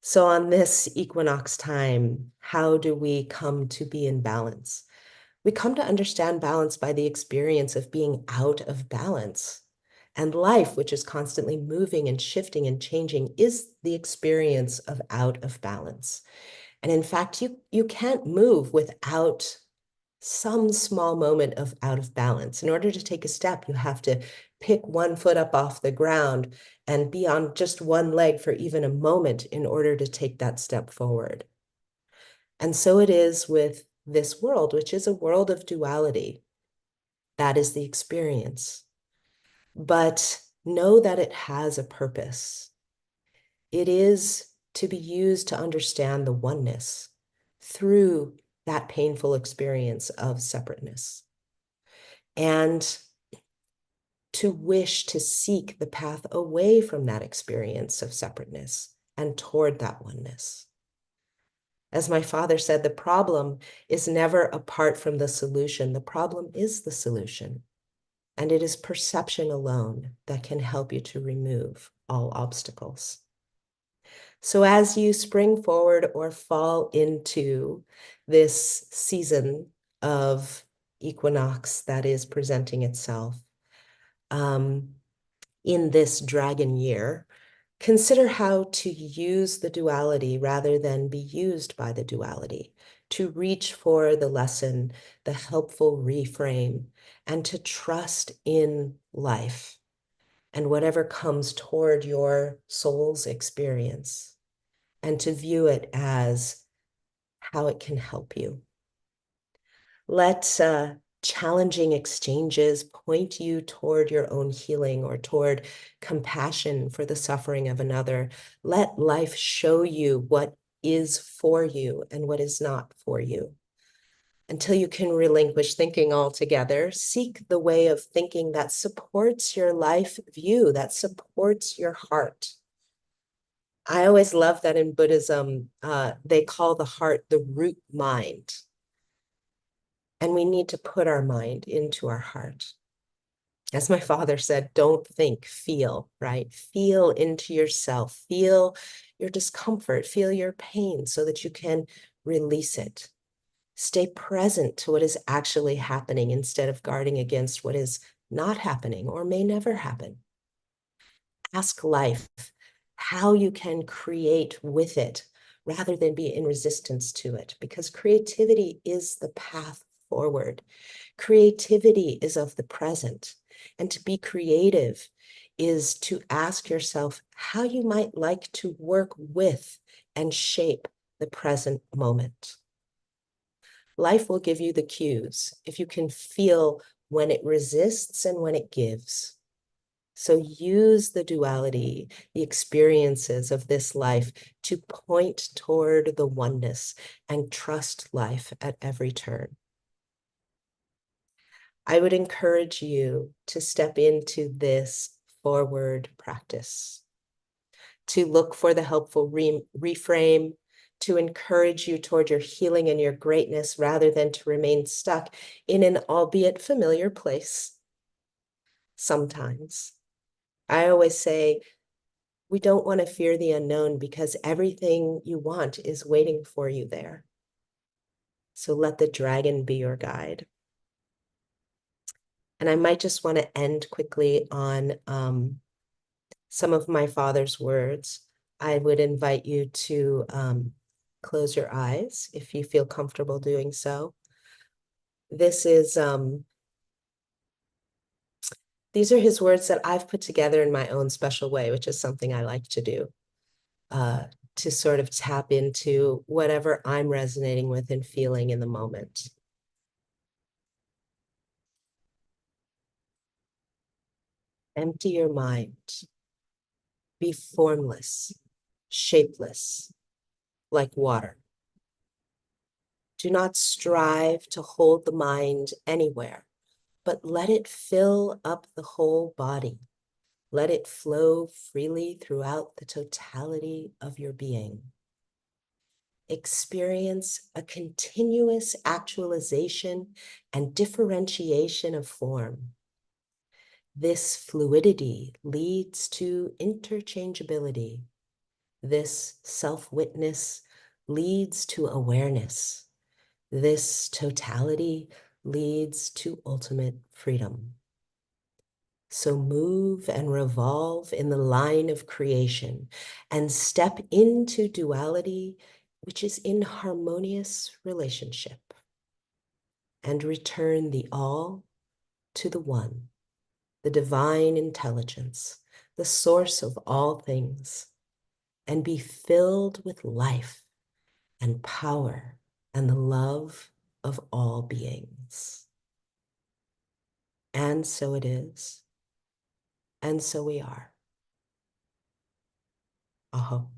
So on this equinox time, how do we come to be in balance? We come to understand balance by the experience of being out of balance. And life, which is constantly moving and shifting and changing, is the experience of out of balance. And in fact, you can't move without some small moment of out of balance. In order to take a step, you have to pick one foot up off the ground and be on just one leg for even a moment in order to take that step forward. And so it is with this world, which is a world of duality. That is the experience. But know that it has a purpose. It is to be used to understand the oneness through that painful experience of separateness, and to wish to seek the path away from that experience of separateness and toward that oneness. As my father said, the problem is never apart from the solution. The problem is the solution. And it is perception alone that can help you to remove all obstacles. So as you spring forward or fall into this season of equinox that is presenting itself in this dragon year, consider how to use the duality rather than be used by the duality, to reach for the lesson, the helpful reframe, and to trust in life and whatever comes toward your soul's experience, and to view it as how it can help you. Let challenging exchanges point you toward your own healing or toward compassion for the suffering of another. Let life show you what is for you and what is not for you. Until you can relinquish thinking altogether, seek the way of thinking that supports your life view, that supports your heart. I always love that in Buddhism, they call the heart the root mind. And we need to put our mind into our heart. As my father said, don't think, feel, right? Feel into yourself, feel your discomfort, feel your pain so that you can release it. Stay present to what is actually happening instead of guarding against what is not happening or may never happen. Ask life how you can create with it rather than be in resistance to it, because creativity is the path forward. Creativity is of the present, and to be creative is to ask yourself how you might like to work with and shape the present moment. Life will give you the cues if you can feel when it resists and when it gives. So use the duality, the experiences of this life to point toward the oneness and trust life at every turn. I would encourage you to step into this forward practice, to look for the helpful reframe, to encourage you toward your healing and your greatness rather than to remain stuck in an albeit familiar place. Sometimes. I always say, we don't want to fear the unknown because everything you want is waiting for you there. So let the dragon be your guide. And I might just want to end quickly on some of my father's words. I would invite you to close your eyes if you feel comfortable doing so. This is, these are his words that I've put together in my own special way, which is something I like to do, to sort of tap into whatever I'm resonating with and feeling in the moment. Empty your mind. Be formless, shapeless, like water. Do not strive to hold the mind anywhere, but let it fill up the whole body. Let it flow freely throughout the totality of your being. Experience a continuous actualization and differentiation of form. This fluidity leads to interchangeability. This self-witness leads to awareness. This totality leads to ultimate freedom. So move and revolve in the line of creation and step into duality, which is in harmonious relationship, and return the all to the one, the divine intelligence, the source of all things, and be filled with life and power and the love of all beings. And so it is, and so we are. Aho.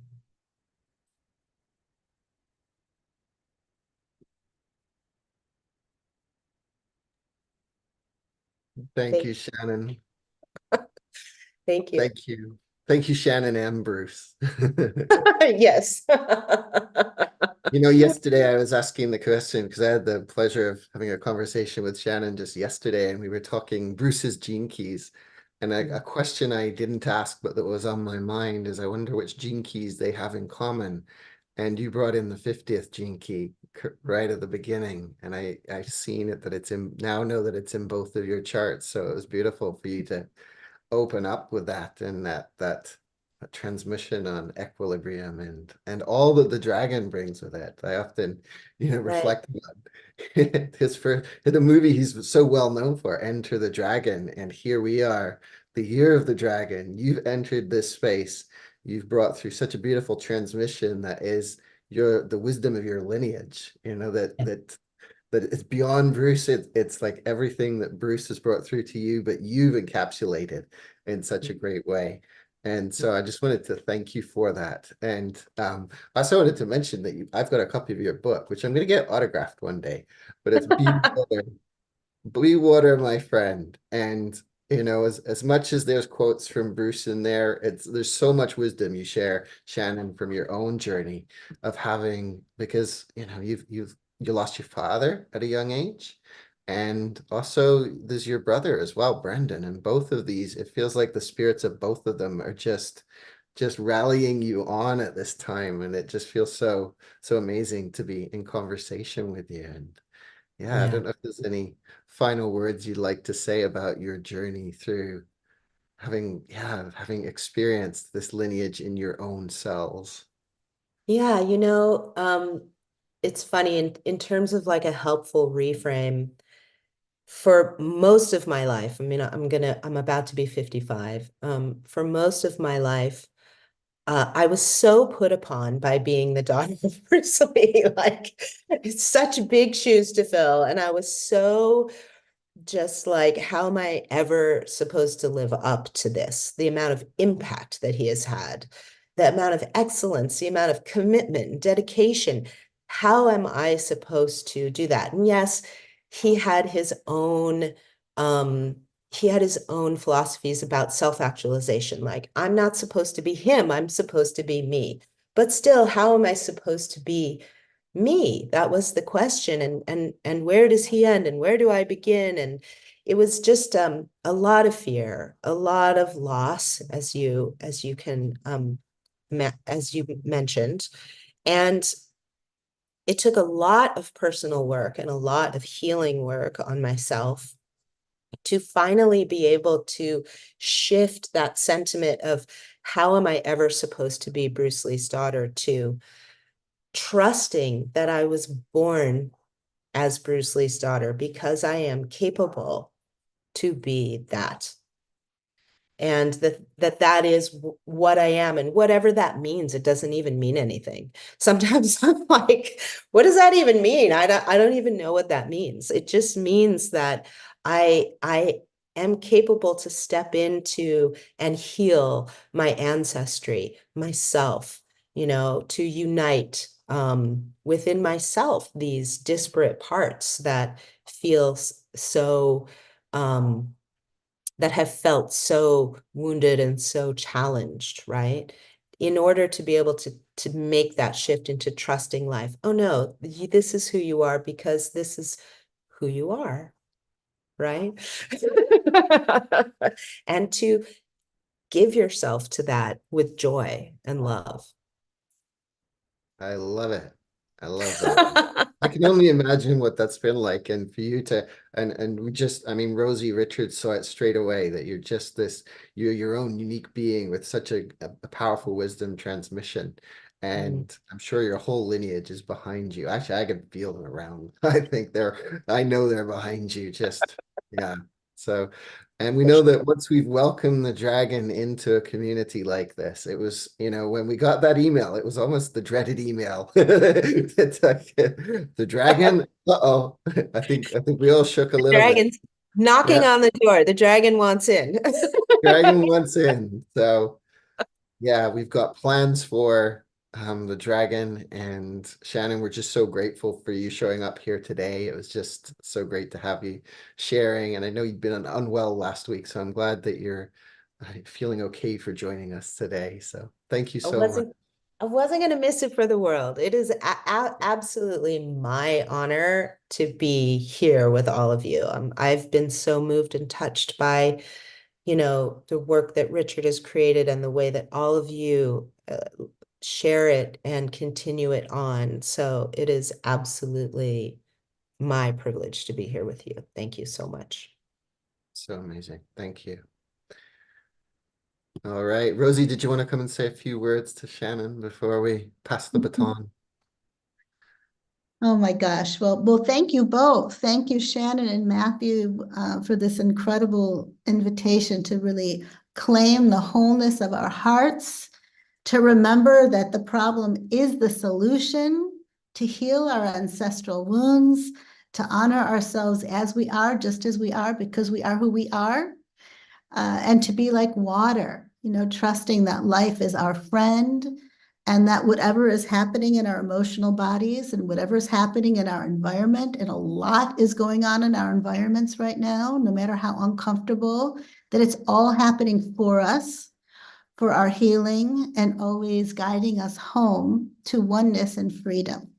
Thank you, Shannon. Thank you. Thank you. Thank you, Shannon and Bruce. Yes. You know, yesterday I was asking the question because I had the pleasure of having a conversation with Shannon just yesterday, and we were talking Bruce's gene keys. And a question I didn't ask, but that was on my mind is I wonder which gene keys they have in common. And you brought in the 50th gene key right at the beginning. And I've seen it that it's in, now know that it's in both of your charts. So it was beautiful for you to open up with that and that transmission on equilibrium and all that the dragon brings with it. I often, Right. reflect on his first the movie he's so well known for, Enter the Dragon, and here we are, the year of the dragon. You've entered this space. You've brought through such a beautiful transmission that is the wisdom of your lineage. That it's beyond Bruce. It's like everything that Bruce has brought through to you, but you've encapsulated in such a great way. And so I just wanted to thank you for that. And I also wanted to mention that I've got a copy of your book, which I'm going to get autographed one day, but it's Blue Water, my friend. And as much as there's quotes from Bruce in there, there's so much wisdom you share, Shannon, from your own journey of having, because you lost your father at a young age, and also there's your brother as well, Brendan, and both of these, it feels like the spirits of both of them are just rallying you on at this time, and it just feels so amazing to be in conversation with you. And yeah, I don't know if there's any final words you'd like to say about your journey through having experienced this lineage in your own cells. Yeah, it's funny in terms of like a helpful reframe for most of my life. I mean, I'm about to be 55. For most of my life, I was so put upon by being the daughter of Bruce Lee. Like, it's such big shoes to fill. And I was so just like, how am I ever supposed to live up to this? The amount of impact that he has had, the amount of excellence, the amount of commitment and dedication. How am I supposed to do that? And yes, he had his own philosophies about self-actualization. Like, I'm not supposed to be him, I'm supposed to be me. But still, how am I supposed to be me? That was the question. And where does he end and where do I begin? And it was just a lot of fear, a lot of loss, as you mentioned. And it took a lot of personal work and a lot of healing work on myself to finally be able to shift that sentiment of, how am I ever supposed to be Bruce Lee's daughter, to trusting that I was born as Bruce Lee's daughter because I am capable to be that. And that is what I am. And whatever that means, it doesn't even mean anything. Sometimes I'm like, what does that even mean? I don't even know what that means. It just means that I am capable to step into and heal my ancestry, myself, to unite within myself these disparate parts that feel so that have felt so wounded and so challenged, right? In order to be able to make that shift into trusting life. Oh no, this is who you are because this is who you are, right? And to give yourself to that with joy and love. I love it. I love that. I can only imagine what that's been like, and for you to, and we just, I mean, Rosie Richards saw it straight away that you're just this, you're your own unique being with such a powerful wisdom transmission. And I'm sure your whole lineage is behind you. Actually, I can feel them around. I know they're behind you. Just, yeah. So, and we know that once we've welcomed the dragon into a community like this, it was, when we got that email, it was almost the dreaded email. It's like, the dragon, uh-oh. I think we all shook a little bit. Dragon's knocking Yeah, on the door. The dragon wants in. dragon wants in. So yeah, we've got plans for the dragon, and Shannon, we're just so grateful for you showing up here today. It was just so great to have you sharing, and I know you've been unwell last week, so I'm glad that you're feeling okay for joining us today. So thank you so much. I wasn't going to miss it for the world. It is absolutely my honor to be here with all of you. I've been so moved and touched by, the work that Richard has created and the way that all of you share it and continue it on. So it is absolutely my privilege to be here with you. Thank you so much. So amazing. Thank you. All right, Rosie, did you want to come and say a few words to Shannon before we pass the baton? Oh my gosh. Well, thank you both. Thank you, Shannon and Matthew, for this incredible invitation to really claim the wholeness of our hearts, to remember that the problem is the solution, to heal our ancestral wounds, to honor ourselves as we are, just as we are, because we are who we are, and to be like water, trusting that life is our friend, and that whatever is happening in our emotional bodies and whatever is happening in our environment, and a lot is going on in our environments right now, no matter how uncomfortable, that it's all happening for us, for our healing, and always guiding us home to oneness and freedom.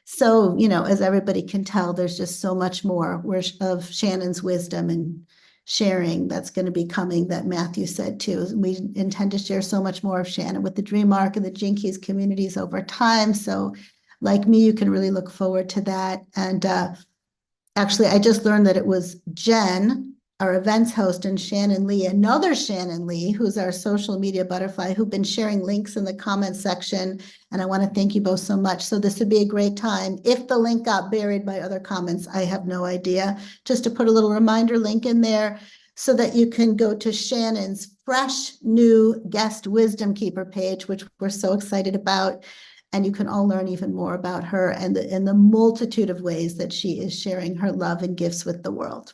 So, as everybody can tell, there's just so much more of Shannon's wisdom and sharing that's going to be coming, that Matthew said too. We intend to share so much more of Shannon with the Dream Arc and the Gene Keys communities over time. So like me, you can really look forward to that. And actually, I just learned that it was Jen, our events host, and Shannon Lee, another Shannon Lee, who's our social media butterfly, who've been sharing links in the comments section. And I want to thank you both so much. So this would be a great time. If the link got buried by other comments, I have no idea, just to put a little reminder link in there so that you can go to Shannon's fresh new guest Wisdom Keeper page, which we're so excited about. and you can all learn even more about her and the multitude of ways that she is sharing her love and gifts with the world.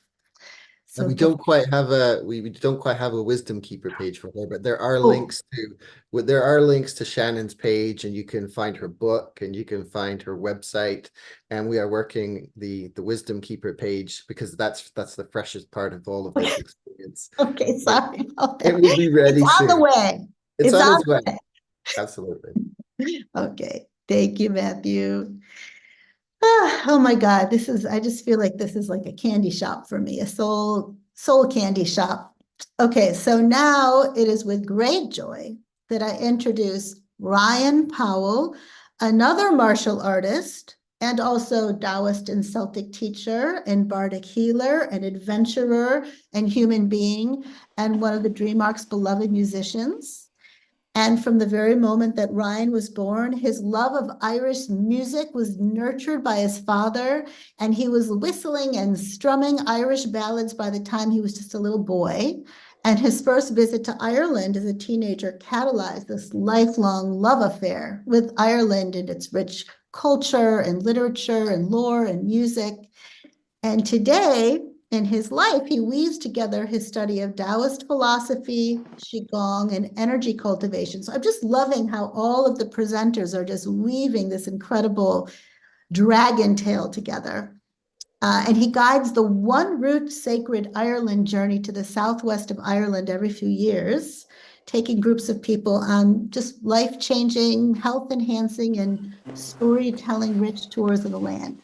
And So we don't quite have we don't quite have a Wisdom Keeper page for her, but there are links to Shannon's page, and you can find her book and you can find her website. And we are working the Wisdom Keeper page because that's the freshest part of all of this experience. okay, sorry about It that. will be ready It's on soon. the way. It's on its way. Absolutely. Okay, thank you, Matthew. Oh my God, I just feel like this is like a candy shop for me, a soul candy shop. Okay, so now it is with great joy that I introduce Ryan Powell, another martial artist and also Taoist and Celtic teacher and Bardic healer and adventurer and human being and one of the DreamArc's beloved musicians. And from the very moment that Ryan was born, his love of Irish music was nurtured by his father, and he was whistling and strumming Irish ballads by the time he was just a little boy. And his first visit to Ireland as a teenager catalyzed this lifelong love affair with Ireland and its rich culture and literature and lore and music. And today, in his life, he weaves together his study of Taoist philosophy, Qigong, and energy cultivation. So I'm just loving how all of the presenters are just weaving this incredible dragon tale together. And he guides the One Root Sacred Ireland journey to the southwest of Ireland every few years, taking groups of people on just life-changing, health-enhancing, and storytelling-rich tours of the land.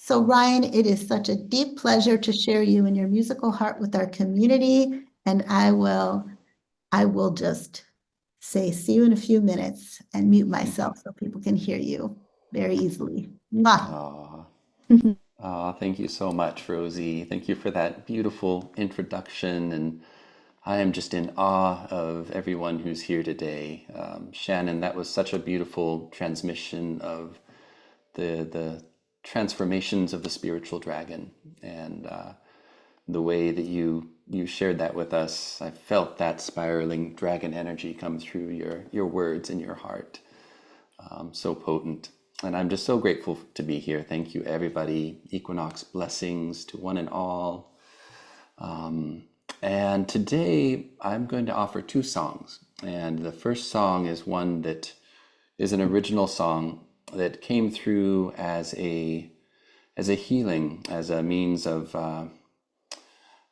So Ryan, it is such a deep pleasure to share you and your musical heart with our community. And I will just say, see you in a few minutes and mute myself so people can hear you very easily. Mwah. Thank you so much, Rosie. Thank you for that beautiful introduction. And I am just in awe of everyone who's here today. Shannon, that was such a beautiful transmission of the transformations of the spiritual dragon, and the way that you shared that with us. I felt that spiraling dragon energy come through your words and your heart. So potent. And I'm just so grateful to be here. Thank you, everybody. Equinox blessings to one and all. And today I'm going to offer two songs. And the first song is one that is an original song that came through as a healing, as a means of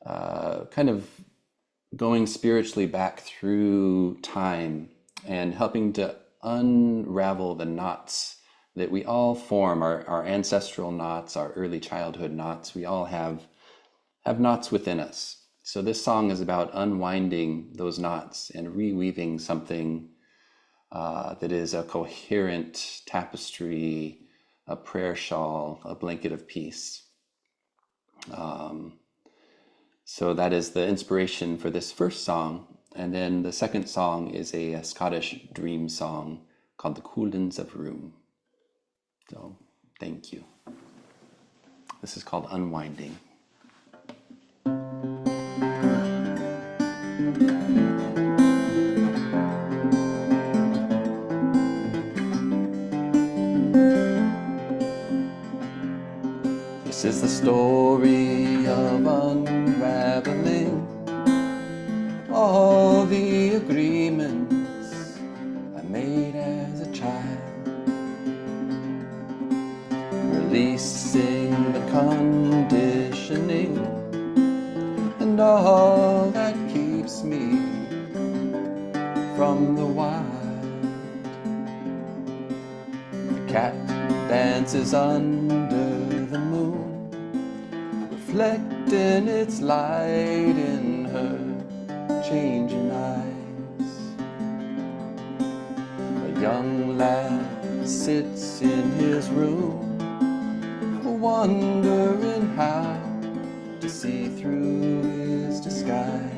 kind of going spiritually back through time and helping to unravel the knots that we all form, our ancestral knots, our early childhood knots. We all have knots within us. So this song is about unwinding those knots and reweaving something that is a coherent tapestry, a prayer shawl, a blanket of peace. So that is the inspiration for this first song. And then the second song is a Scottish dream song called The Coolins of Room. So thank you. This is called Unwinding. This is the story of unraveling all the agreements I made as a child, releasing the conditioning and all that keeps me from the wild. The cat dances under the moon, reflecting its light in her changing eyes. A young lad sits in his room, wondering how to see through his disguise.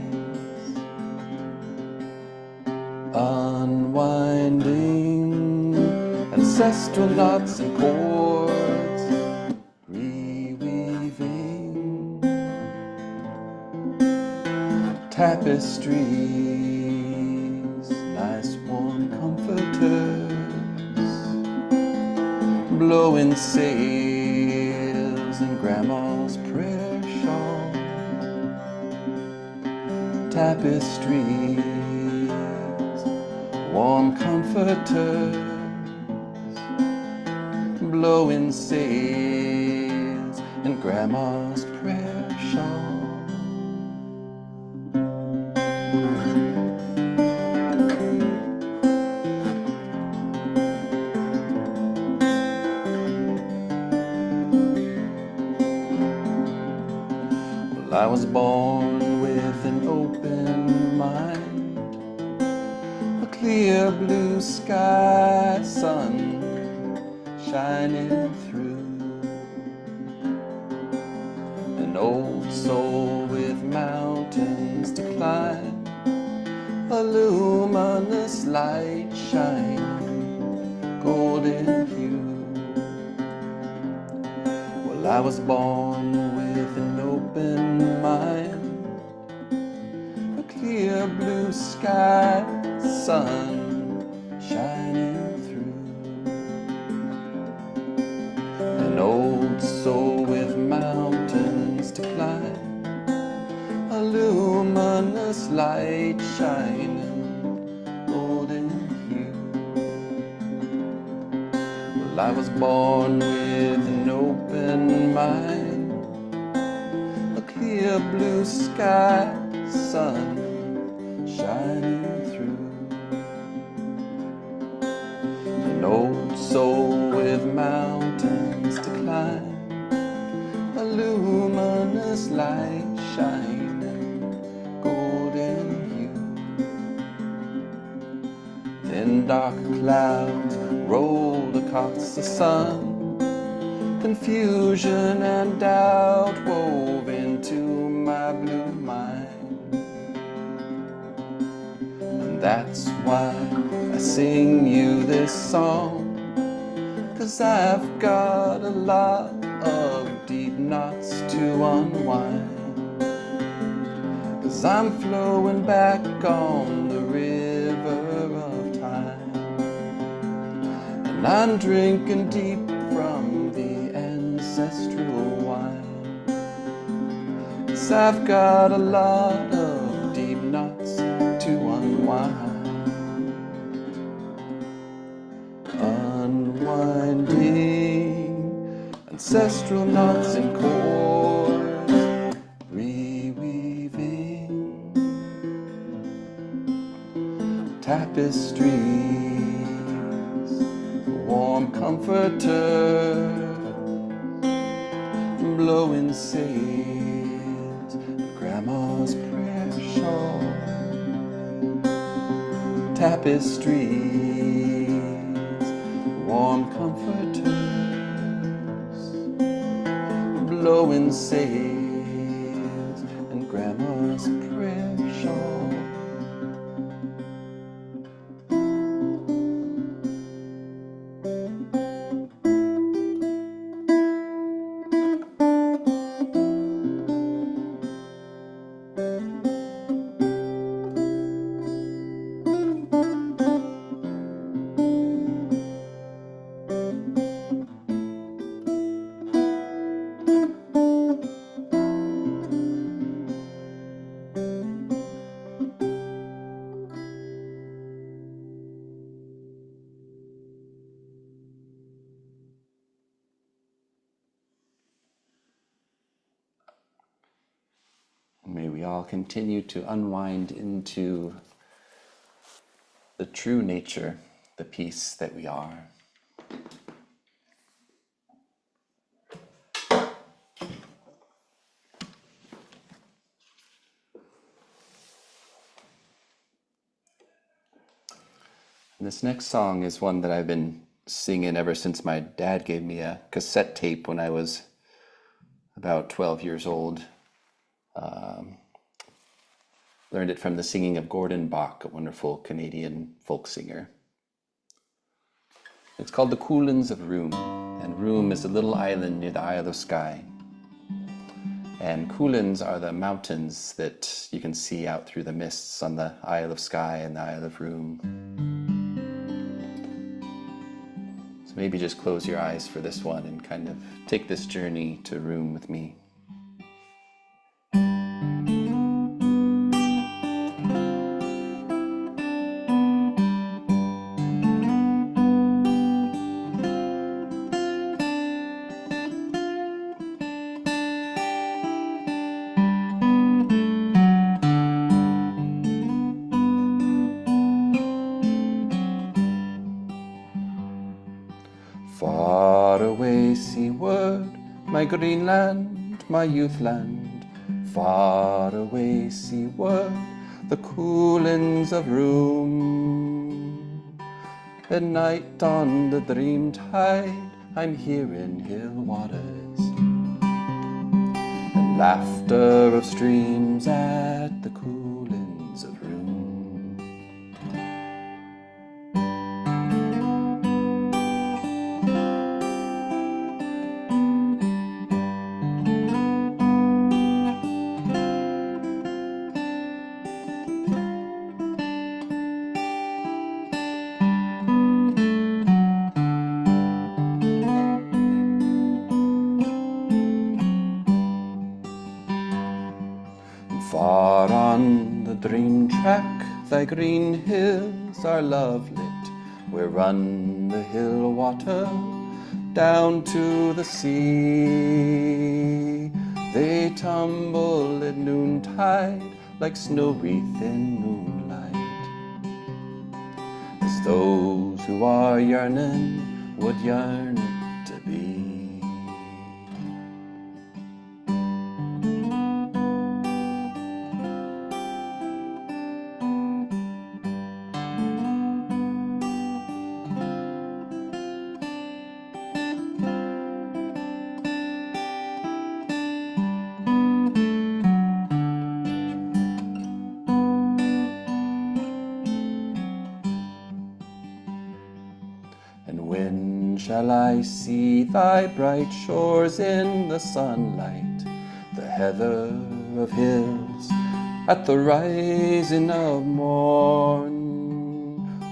Unwinding ancestral knots and cords, reweaving tapestries, nice warm comforters, blowing sails in Grandma's prayer shawl, tapestries, warm comforters, blowing sails in Grandma's prayer shawl. Well, I was born with an open mind, a clear blue sky, sun shining through, an old soul with mountains to climb, a luminous light shining, golden hue. Well, I was born with an open mind, a clear blue sky, sun shining through, an old soul with mountains to climb, a luminous light shining, golden hue. Well, I was born with an open mind, a clear blue sky, sun shining through, an old soul with mountains to climb, a luminous light shining, golden hue. Then dark clouds rolled across the sun, confusion and doubt wove into my blue mind. And that's why I sing you this song, 'cause I've got a lot of deep knots to unwind, 'cause I'm flowing back on the river of time, and I'm drinking deep from the ancestral wine, 'cause I've got a lot of deep knots to unwind. Unwinding ancestral knots and cords, reweaving tapestries, warm comforters, blowing sails, Grandma's prayer shawl, tapestries, warm comforters, blowing sails, and Grandma's prayer shawl. May we all continue to unwind into the true nature, the peace that we are. And this next song is one that I've been singing ever since my dad gave me a cassette tape when I was about 12 years old. Learned it from the singing of Gordon Bach, a wonderful Canadian folk singer. It's called The Coolins of Room, and Room is a little island near the Isle of Skye. And Coolins are the mountains that you can see out through the mists on the Isle of Skye and the Isle of Room. So maybe just close your eyes for this one and kind of take this journey to room with me. Far away seaward, my Greenland, my youthland. Far away seaward, the coolings of room. At night on the dream tide, I'm here in hill waters. And laughter of streams at the coolings of room. Far on the dream track, thy green hills are love lit, where run the hill water down to the sea. They tumble at noontide like snow wreath in moonlight, as those who are yearning would yearn to be. And when shall I see thy bright shores in the sunlight, the heather of hills at the rising of morn?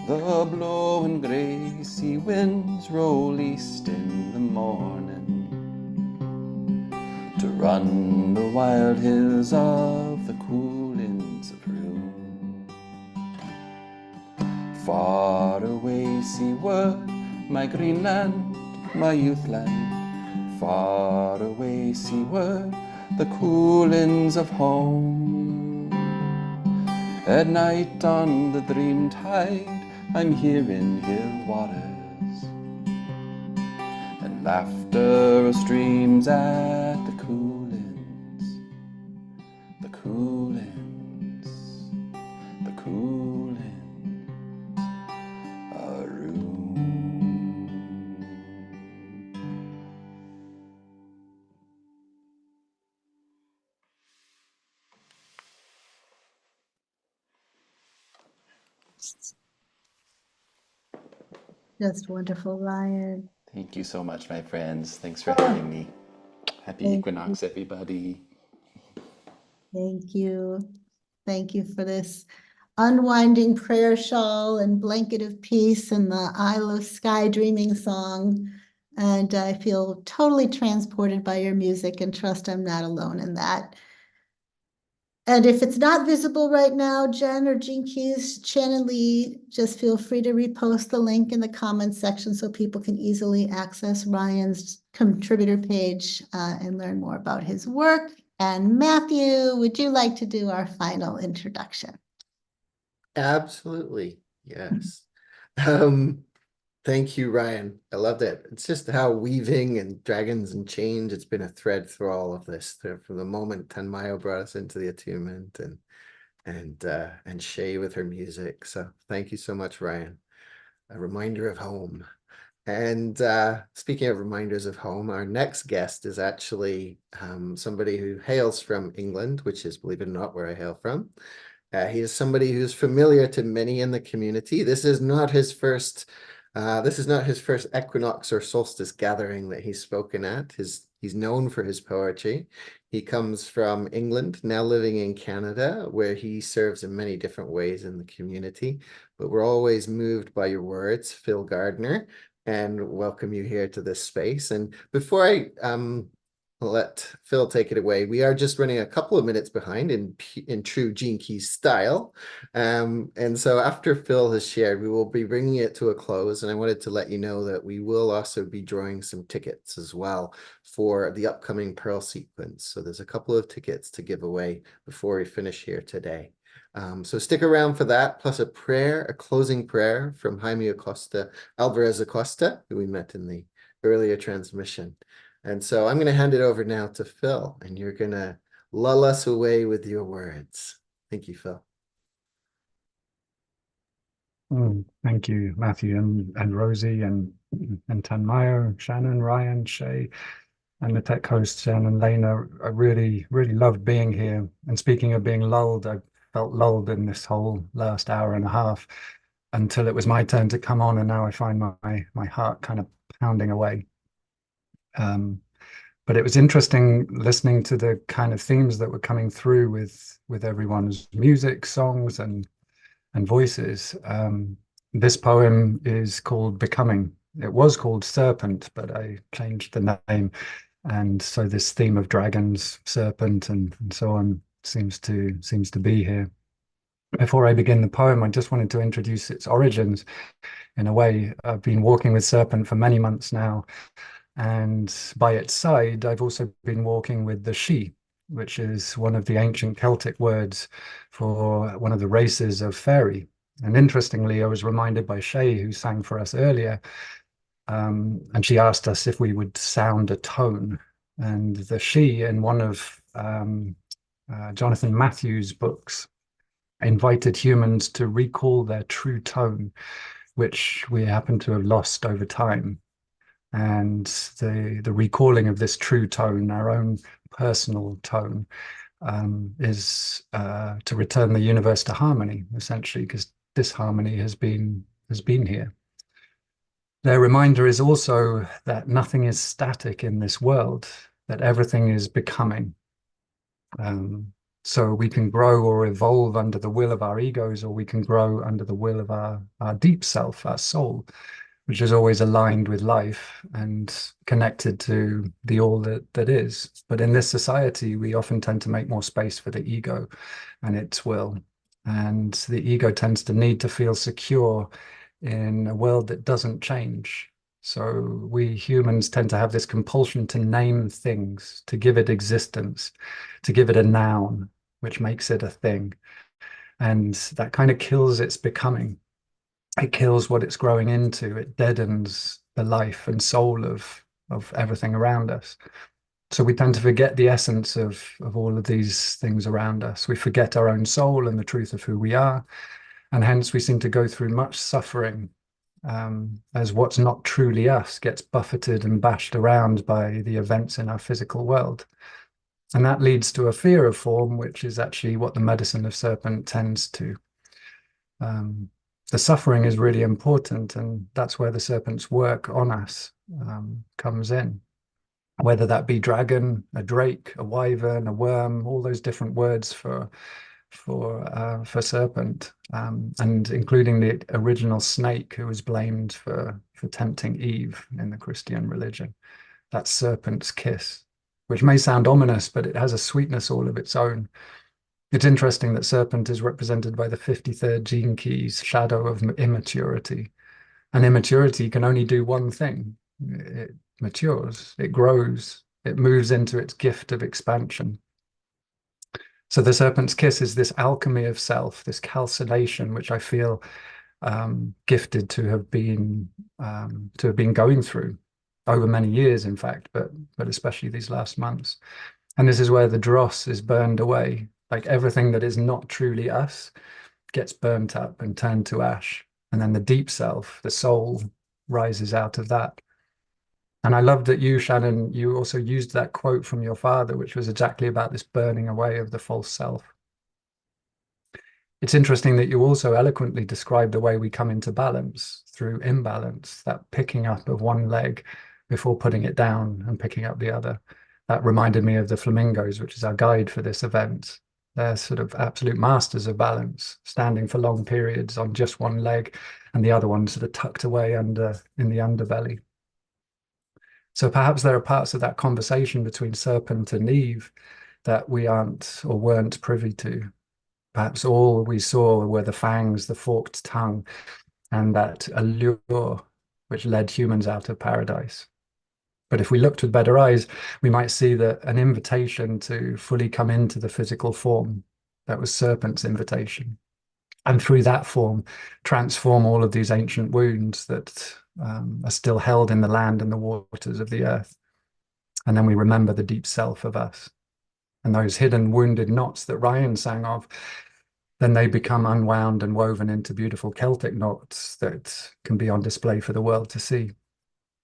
The blowing grey sea winds roll east in the morning, to run the wild hills of the coolings of room. Far away seaward, my Greenland, my youthland. Far away seaward, the coolings of home. At night on the dream tide, I'm here in hill waters, and laughter of streams at the coolings, the coolings, the coolings of room. Just wonderful, Ryan. Thank you so much, my friends. Thanks for having me. Happy Thank Equinox, everybody. Thank you. Thank you for this unwinding prayer shawl and blanket of peace and the Isle of Sky Dreaming song. And I feel totally transported by your music and trust I'm not alone in that. And if it's not visible right now, Jen or Gene Keys, Shannon Lee, just feel free to repost the link in the comments section so people can easily access Ryan's contributor page and learn more about his work. And Matthew, would you like to do our final introduction? Absolutely. Yes. Thank you, Ryan. I loved it. It's just how weaving and dragons and change, it's been a thread through all of this. From the moment Tanmayo brought us into the attunement and Shay with her music. So thank you so much, Ryan. A reminder of home. And speaking of reminders of home, our next guest is actually somebody who hails from England, which is, believe it or not, where I hail from. He is somebody who's familiar to many in the community. This is not his first equinox or solstice gathering that he's spoken at. He's known for his poetry. He comes from England, now living in Canada, where he serves in many different ways in the community. But we're always moved by your words, Phil Gardner. and welcome you here to this space. And before I let Phil take it away, we are just running a couple of minutes behind in true Gene Keys style. And so after Phil has shared, we will be bringing it to a close. And I wanted to let you know that we will also be drawing some tickets as well for the upcoming Pearl sequence. So there's a couple of tickets to give away before we finish here today. So stick around for that, plus a prayer, a closing prayer from Jhaimy Alvarez-Acosta, who we met in the earlier transmission. And so I'm going to hand it over now to Phil, and you're going to lull us away with your words. Thank you, Phil. Thank you, Matthew and Rosie and Tanmaya, Shannon, Ryan, Shay, and the tech host, Shannon Lena. I really, really loved being here. And speaking of being lulled, I felt lulled in this whole last hour and a half until it was my turn to come on, and now I find my heart kind of pounding away. But it was interesting listening to the kind of themes that were coming through with everyone's music, songs, and voices. This poem is called Becoming. It was called Serpent, but I changed the name. And so this theme of dragons, serpent, and so on seems to be here. Before I begin the poem, I just wanted to introduce its origins. In a way, I've been walking with Serpent for many months now, and by its side, I've also been walking with the she, which is one of the ancient Celtic words for one of the races of fairy. And interestingly, I was reminded by Shay, who sang for us earlier, and she asked us if we would sound a tone. And the she, in one of Jonathan Matthews' books, invited humans to recall their true tone, which we happen to have lost over time. And the recalling of this true tone, our own personal tone, is to return the universe to harmony, essentially, because disharmony has been here. Their reminder is also that nothing is static in this world, that everything is becoming. So we can grow or evolve under the will of our egos, or we can grow under the will of our deep self, our soul, which is always aligned with life and connected to the all that is. But in this society, we often tend to make more space for the ego and its will. And the ego tends to need to feel secure in a world that doesn't change. So we humans tend to have this compulsion to name things, to give it existence, to give it a noun, which makes it a thing. And that kind of kills its becoming. It kills what it's growing into. It deadens the life and soul of everything around us. So we tend to forget the essence of all of these things around us. We forget our own soul and the truth of who we are. And hence we seem to go through much suffering as what's not truly us gets buffeted and bashed around by the events in our physical world. And that leads to a fear of form, which is actually what the medicine of Serpent tends to. The suffering is really important, and that's where the Serpent's work on us comes in. Whether that be dragon, a drake, a wyvern, a worm, all those different words for serpent, and including the original snake who was blamed for tempting Eve in the Christian religion. That's serpent's kiss, which may sound ominous, but it has a sweetness all of its own. It's interesting that serpent is represented by the 53rd gene key's shadow of immaturity. And immaturity can only do one thing. It matures, it grows, it moves into its gift of expansion. So the serpent's kiss is this alchemy of self, this calcination, which I feel gifted to have been going through over many years, in fact, but especially these last months. And this is where the dross is burned away. Like everything that is not truly us gets burnt up and turned to ash. And then the deep self, the soul, rises out of that. And I love that you, Shannon, you also used that quote from your father, which was exactly about this burning away of the false self. It's interesting that you also eloquently described the way we come into balance through imbalance, that picking up of one leg before putting it down and picking up the other. That reminded me of the flamingos, which is our guide for this event. They're sort of absolute masters of balance, standing for long periods on just one leg and the other one sort of tucked away under in the underbelly. So perhaps there are parts of that conversation between serpent and Eve that we aren't or weren't privy to. Perhaps all we saw were the fangs, the forked tongue, and that allure which led humans out of paradise. But if we looked with better eyes, we might see that an invitation to fully come into the physical form, that was serpent's invitation. And through that form, transform all of these ancient wounds that are still held in the land and the waters of the earth. And then we remember the deep self of us. And those hidden wounded knots that Ryan sang of, then they become unwound and woven into beautiful Celtic knots that can be on display for the world to see.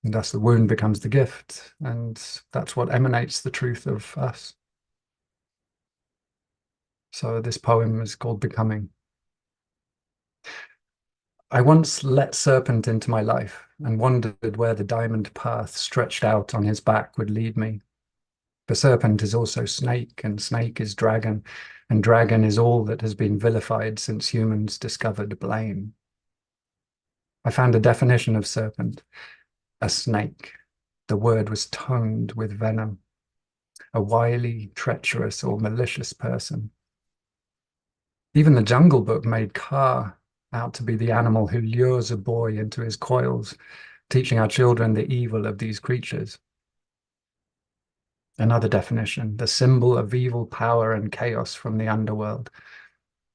And thus the wound becomes the gift. And that's what emanates the truth of us. So this poem is called Becoming. I once let serpent into my life and wondered where the diamond path stretched out on his back would lead me. For serpent is also snake, and snake is dragon, and dragon is all that has been vilified since humans discovered blame. I found a definition of serpent, a snake. The word was tongued with venom, a wily, treacherous, or malicious person. Even the Jungle Book made Kaa out to be the animal who lures a boy into his coils, teaching our children the evil of these creatures. Another definition, the symbol of evil power and chaos from the underworld.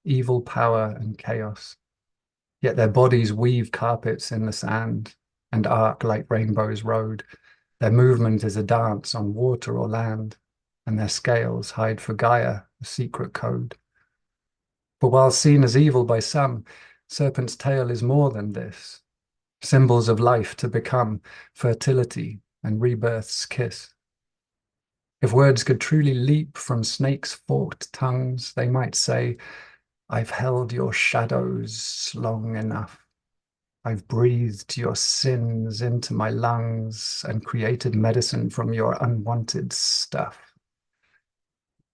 Evil power and chaos. Yet their bodies weave carpets in the sand and arc like rainbow's road. Their movement is a dance on water or land, and their scales hide for Gaia a secret code. But while seen as evil by some, serpent's tail is more than this. Symbols of life to become, fertility and rebirth's kiss. If words could truly leap from snakes' forked tongues, they might say, I've held your shadows long enough. I've breathed your sins into my lungs and created medicine from your unwanted stuff.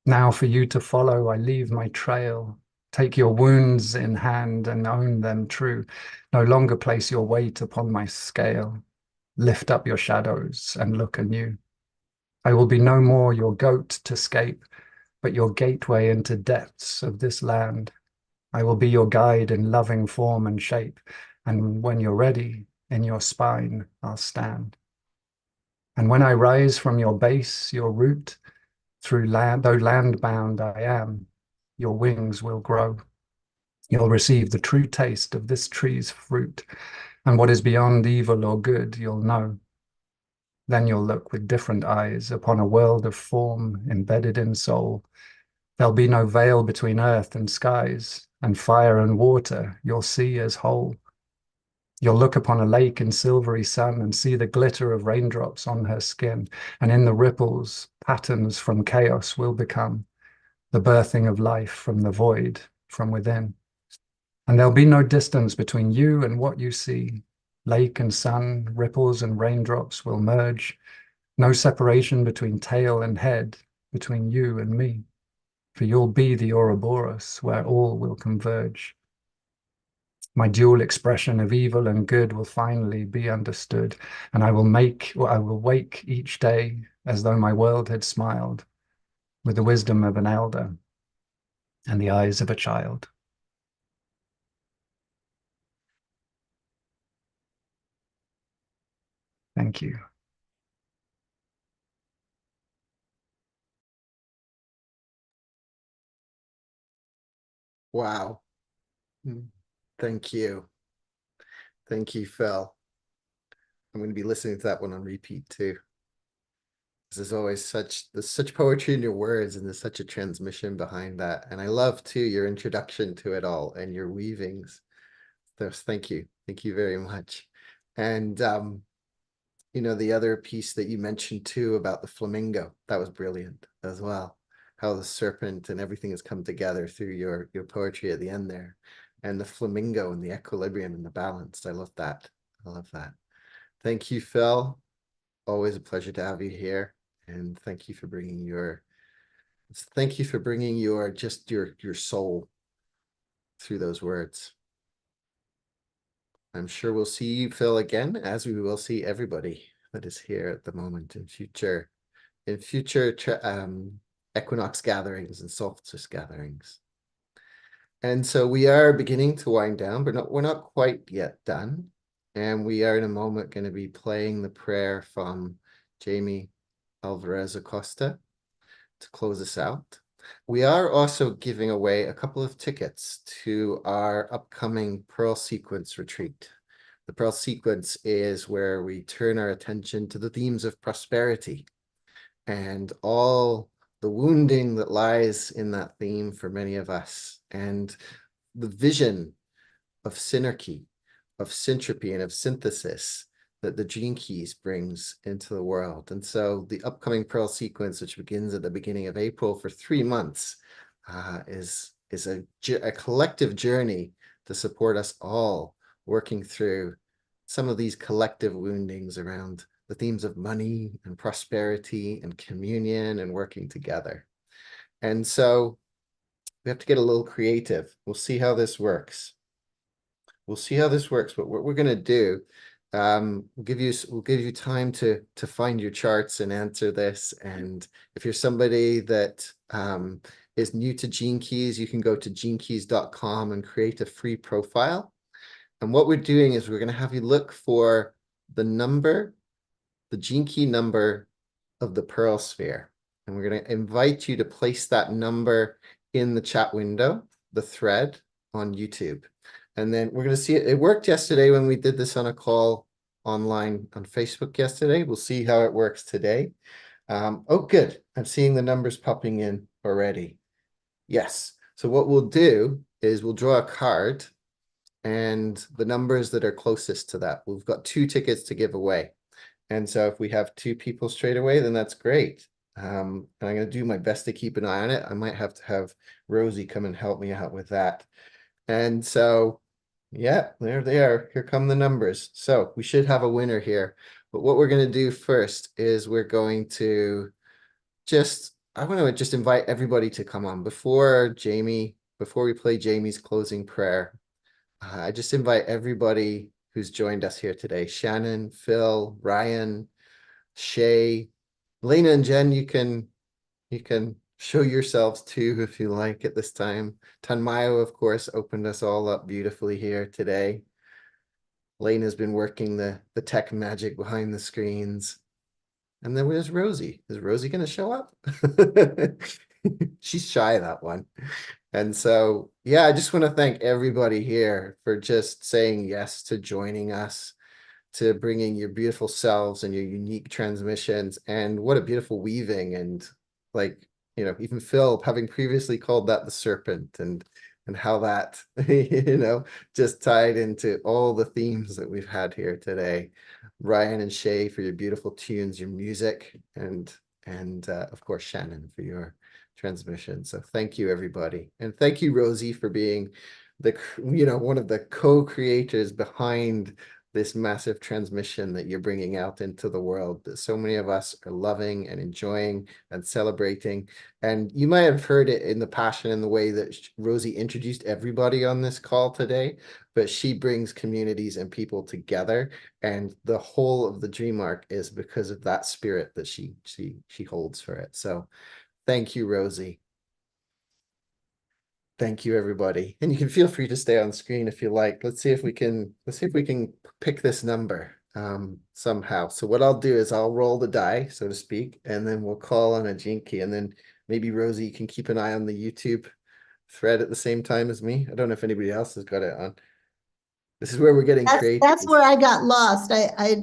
Now for you to follow, I leave my trail. Take your wounds in hand and own them true. No longer place your weight upon my scale. Lift up your shadows and look anew. I will be no more your goat to scape, but your gateway into depths of this land. I will be your guide in loving form and shape, and when you're ready, in your spine I'll stand. And when I rise from your base, your root, through land, though land-bound I am, your wings will grow. You'll receive the true taste of this tree's fruit, and what is beyond evil or good you'll know. Then you'll look with different eyes upon a world of form embedded in soul. There'll be no veil between earth and skies, and fire and water you'll see as whole. You'll look upon a lake in silvery sun and see the glitter of raindrops on her skin, and in the ripples, patterns from chaos will become, the birthing of life from the void, from within. And there'll be no distance between you and what you see. Lake and sun, ripples and raindrops will merge. No separation between tail and head, between you and me. For you'll be the Ouroboros where all will converge. My dual expression of evil and good will finally be understood, and I will wake each day as though my world had smiled, with the wisdom of an elder and the eyes of a child. Thank you. Wow. Thank you. Thank you, Phil. I'm going to be listening to that one on repeat too. There's always there's such poetry in your words, and there's such a transmission behind that. And I love too your introduction to it all and your weavings. So thank you. Thank you very much. And you know, the other piece that you mentioned too about the flamingo, that was brilliant as well. How the serpent and everything has come together through your poetry at the end there. And the flamingo and the equilibrium and the balance. I love that. I love that. Thank you, Phil. Always a pleasure to have you here. And thank you for bringing your Thank you for bringing your soul through those words. I'm sure we'll see you, Phil, again, as we will see everybody that is here at the moment in future Equinox gatherings and solstice gatherings. And so we are beginning to wind down, but we're not quite yet done. And we are in a moment going to be playing the prayer from Jhaimy Alvarez-Acosta to close us out. We are also giving away a couple of tickets to our upcoming Pearl Sequence retreat. The Pearl Sequence is where we turn our attention to the themes of prosperity and all the wounding that lies in that theme for many of us, and the vision of synarchy, of syntropy, and of synthesis that the Gene Keys brings into the world. And so the upcoming Pearl Sequence, which begins at the beginning of April for 3 months, is a collective journey to support us all working through some of these collective woundings around the themes of money and prosperity and communion and working together. And so we have to get a little creative. We'll see how this works. We'll see how this works, but what we're going to do, we'll give you time to find your charts and answer this. And if you're somebody that is new to Gene Keys, you can go to genekeys.com and create a free profile. And what we're doing is we're going to have you look for the number, the Gene Key number of the Pearl Sphere. And we're going to invite you to place that number in the chat window, the thread on YouTube. And then we're going to see it. It worked yesterday when we did this on a call online on Facebook yesterday. We'll see how it works today. Oh, good. I'm seeing the numbers popping in already. Yes. So what we'll do is we'll draw a card and the numbers that are closest to that. We've got 2 tickets to give away. And so if we have 2 people straight away, then that's great. And I'm going to do my best to keep an eye on it. I might have to have Rosie come and help me out with that. And so, yeah, there they are. Here come the numbers. So we should have a winner here. But what we're going to do first is we're going to I want to just invite everybody to come on before we play Jhaimy's closing prayer. I just invite everybody who's joined us here today. Shannon, Phil, Ryan, Shay, Lena and Jen, you can show yourselves too if you like at this time. Tanmayo, of course, opened us all up beautifully here today. Lena's been working the tech magic behind the screens. And then there's Rosie. Is Rosie going to show up? She's shy, that one. And so, yeah, I just want to thank everybody here for just saying yes to joining us, to bringing your beautiful selves and your unique transmissions. And what a beautiful weaving. And like, even Phil, having previously called that the serpent, and how that, just tied into all the themes that we've had here today. Ryan and Shay for your beautiful tunes, your music, and of course, Shannon for your transmission. So thank you, everybody. And thank you, Rosie, for being one of the co-creators behind this massive transmission that you're bringing out into the world that so many of us are loving and enjoying and celebrating. And you might have heard it in the passion and the way that Rosie introduced everybody on this call today, but she brings communities and people together, and the whole of the Dream Arc is because of that spirit that she holds for it. So thank you, Rosie. Thank you, everybody. And you can feel free to stay on screen if you like. Let's see if we can pick this number somehow. So what I'll do is I'll roll the die, so to speak, and then we'll call on a Gene Key, and then maybe Rosie can keep an eye on the YouTube thread at the same time as me. I don't know if anybody else has got it on. This is where we're getting creative. That's where I got lost. I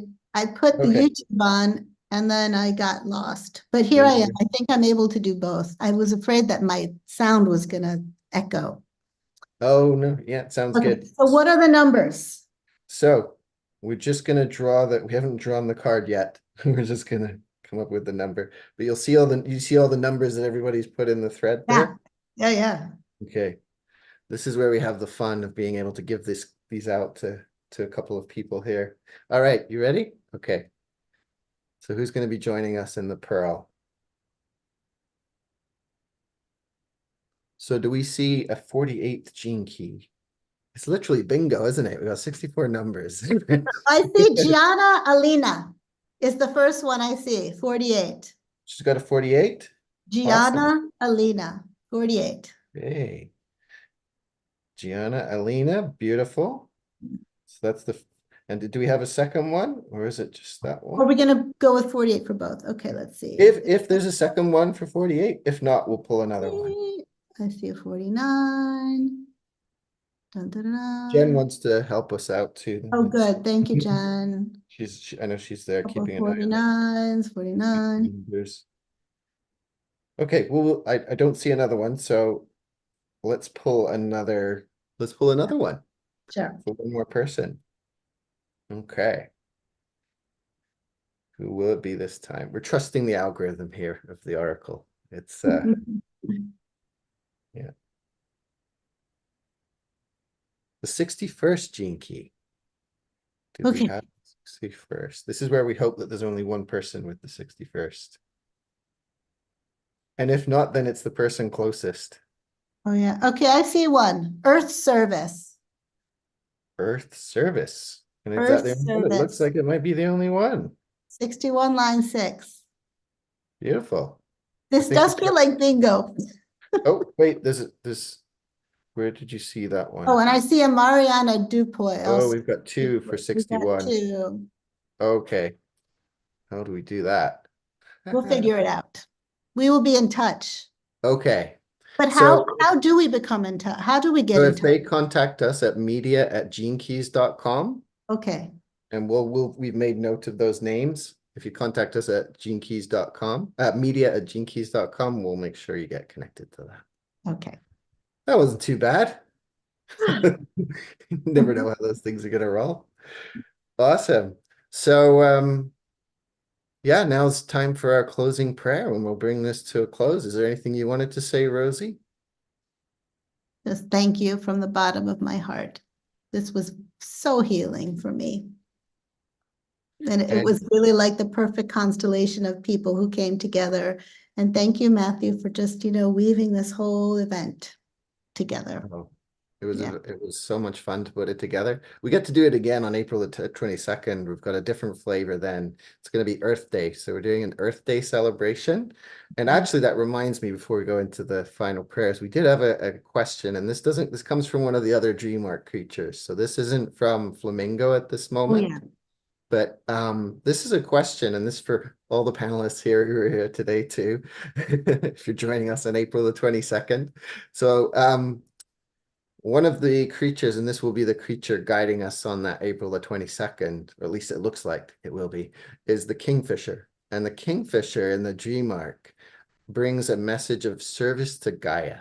put the Okay. YouTube on and then I got lost. But here I am. I think I'm able to do both. I was afraid that my sound was gonna echo. Oh no, yeah, sounds Okay, good. so what are the numbers? So we're just gonna draw that. We haven't drawn the card yet. We're just gonna come up with the number. But you see all the numbers that everybody's put in the thread there? Yeah. Okay. This is where we have the fun of being able to give these out to a couple of people here. All right, you ready? Okay. So who's going to be joining us in the Pearl? So do we see a 48th gene key? It's literally bingo, isn't it? We got 64 numbers. I see Gianna Alina is the first one I see, 48. She's got a 48. Awesome. Gianna Alina, 48. Hey. Gianna Alina, beautiful. So that's the, and do we have a second one, or is it just that Are one? we gonna go with 48 for both? Okay, let's see. If there's a second one for 48, if not, we'll pull another one. I see a 49. Dun, dun, dun, Jen dun. wants to help us out too. Oh, good. Thank you, Jen. I know she's there Couple keeping an eye on 49s, 49. numbers. Okay, well, I don't see another one, so let's pull another one Sure. for one more person. Okay. Who will it be this time? We're trusting the algorithm here of the oracle. It's yeah. The 61st gene key. Do we Okay. have 61st? This is where we hope that there's only one person with the 61st. And if not, then it's the person closest. Oh, yeah. Okay, I see one. Earth service. Earth service. And is Earth that the only one? It looks service. like it might be the only one. 61, line 6. Beautiful. This think does it's feel like bingo. Oh, wait, there's where did you see that one? Oh, and I see a Mariana Dupoy. Oh, we've got two for We got 61. two. Okay. How do we do that? We'll figure it out. We will be in touch. Okay. But So how do we become in touch? How do we get So in if touch? they contact us at media@genekeys.com, Okay. and we've made note of those names. If you contact us at genekeys.com, media@genekeys.com, we'll make sure you get connected to that. Okay. That wasn't too bad. Never know how those things are gonna roll. Awesome. So yeah, now it's time for our closing prayer, and we'll bring this to a close. Is there anything you wanted to say, Rosie? Just thank you from the bottom of my heart. This was so healing for me. And it And- was really like the perfect constellation of people who came together. And thank you, Matthew, for just, weaving this whole event together. Oh, it was Yeah. it was so much fun to put it together. We get to do it again on April the 22nd. We've got a different flavor then. It's going to be Earth Day. So we're doing an Earth Day celebration. And actually that reminds me, before we go into the final prayers, we did have a question, and this comes from one of the other DreamArc creatures. So this isn't from Flamingo at this moment. yeah. But this is a question, and this is for all the panelists here who are here today too, if you're joining us on April the 22nd. So one of the creatures, and this will be the creature guiding us on that April the 22nd, or at least it looks like it will be, is the Kingfisher. And the Kingfisher in the dream arc brings a message of service to Gaia.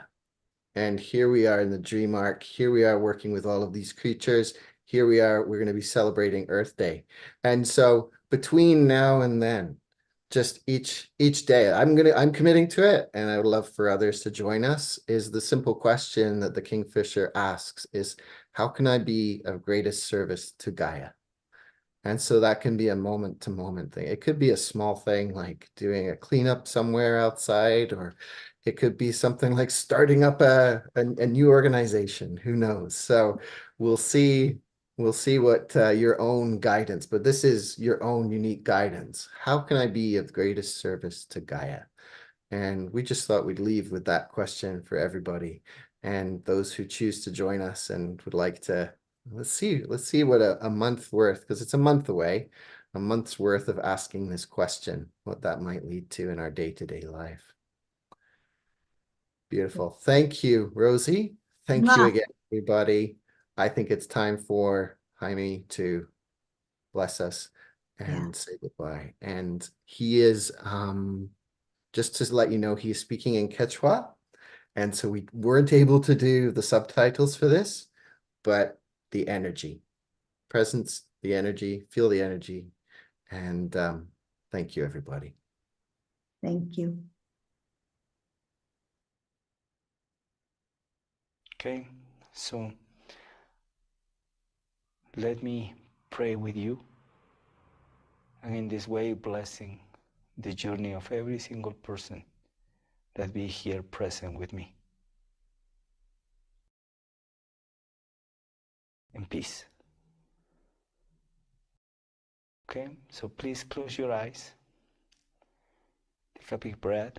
And here we are in the dream arc. Here we are working with all of these creatures. Here we are, we're going to be celebrating Earth Day. And so between now and then, just each day, I'm committing to it, and I would love for others to join us, is the simple question that the Kingfisher asks is, how can I be of greatest service to Gaia? And so that can be a moment to moment thing. It could be a small thing like doing a cleanup somewhere outside, or it could be something like starting up a new organization. Who knows? So we'll see what your own guidance, but this is your own unique guidance. How can I be of greatest service to Gaia? And we just thought we'd leave with that question for everybody. And those who choose to join us and would like to, let's see what a month worth, because it's a month away, a month's worth of asking this question, what that might lead to in our day-to-day life. Beautiful. Thank you, Rosie. Thank you again, everybody. I think it's time for Jhaimy to bless us and say goodbye. And he is, just to let you know, he is speaking in Quechua. And so we weren't able to do the subtitles for this, but the energy, presence, the energy, feel the energy. And thank you, everybody. Thank you. Okay, so let me pray with you, and in this way blessing the journey of every single person that be here present with me. and peace. Okay, so please close your eyes. Take a big breath.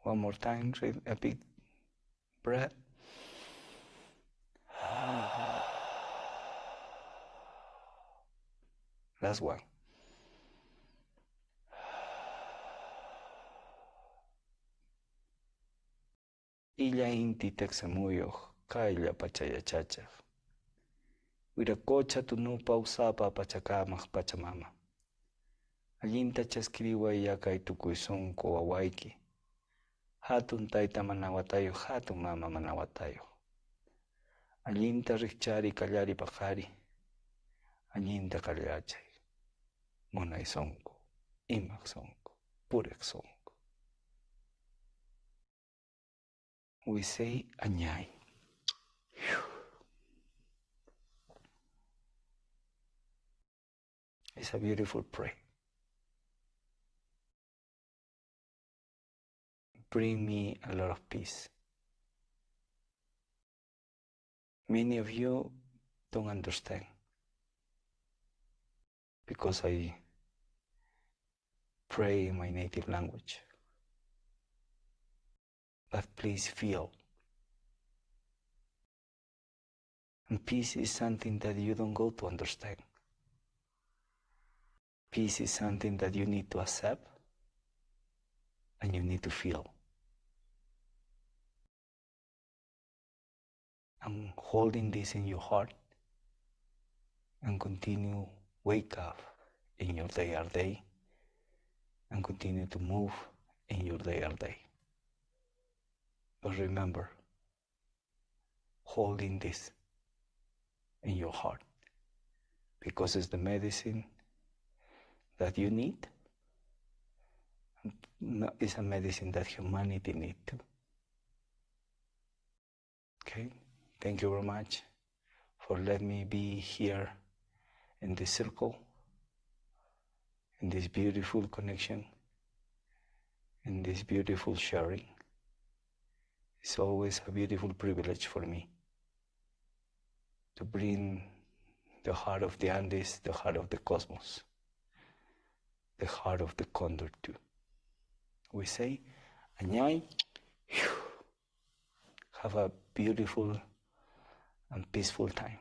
One more time, take a big breath. Last one. Illa inti texamuyo, kaila pachaya chacha. Wiracocha tunupa usapa pachakamaj pachamama. Allinta chaskiriwa yakai tukuisunko wawaiki. Hatun taita manawatayo, hatun mama manawatayo. Allinta rikchari kallari pakari. Allinta kallachay. Monay sonko, imak sonko, purek sonko. We say anyay. It's a beautiful prayer. Bring me a lot of peace. Many of you don't understand because I pray in my native language. But please feel. And peace is something that you don't go to understand. Peace is something that you need to accept and you need to feel. And holding this in your heart and continue wake up in your day and continue to move in your day. But remember, holding this in your heart because it's the medicine that you need. It's a medicine that humanity needs too. Okay, thank you very much for letting me be here in this circle, in this beautiful connection, in this beautiful sharing. It's always a beautiful privilege for me to bring the heart of the Andes, the heart of the cosmos, the heart of the condor too. We say, Anyay, have a beautiful and peaceful time.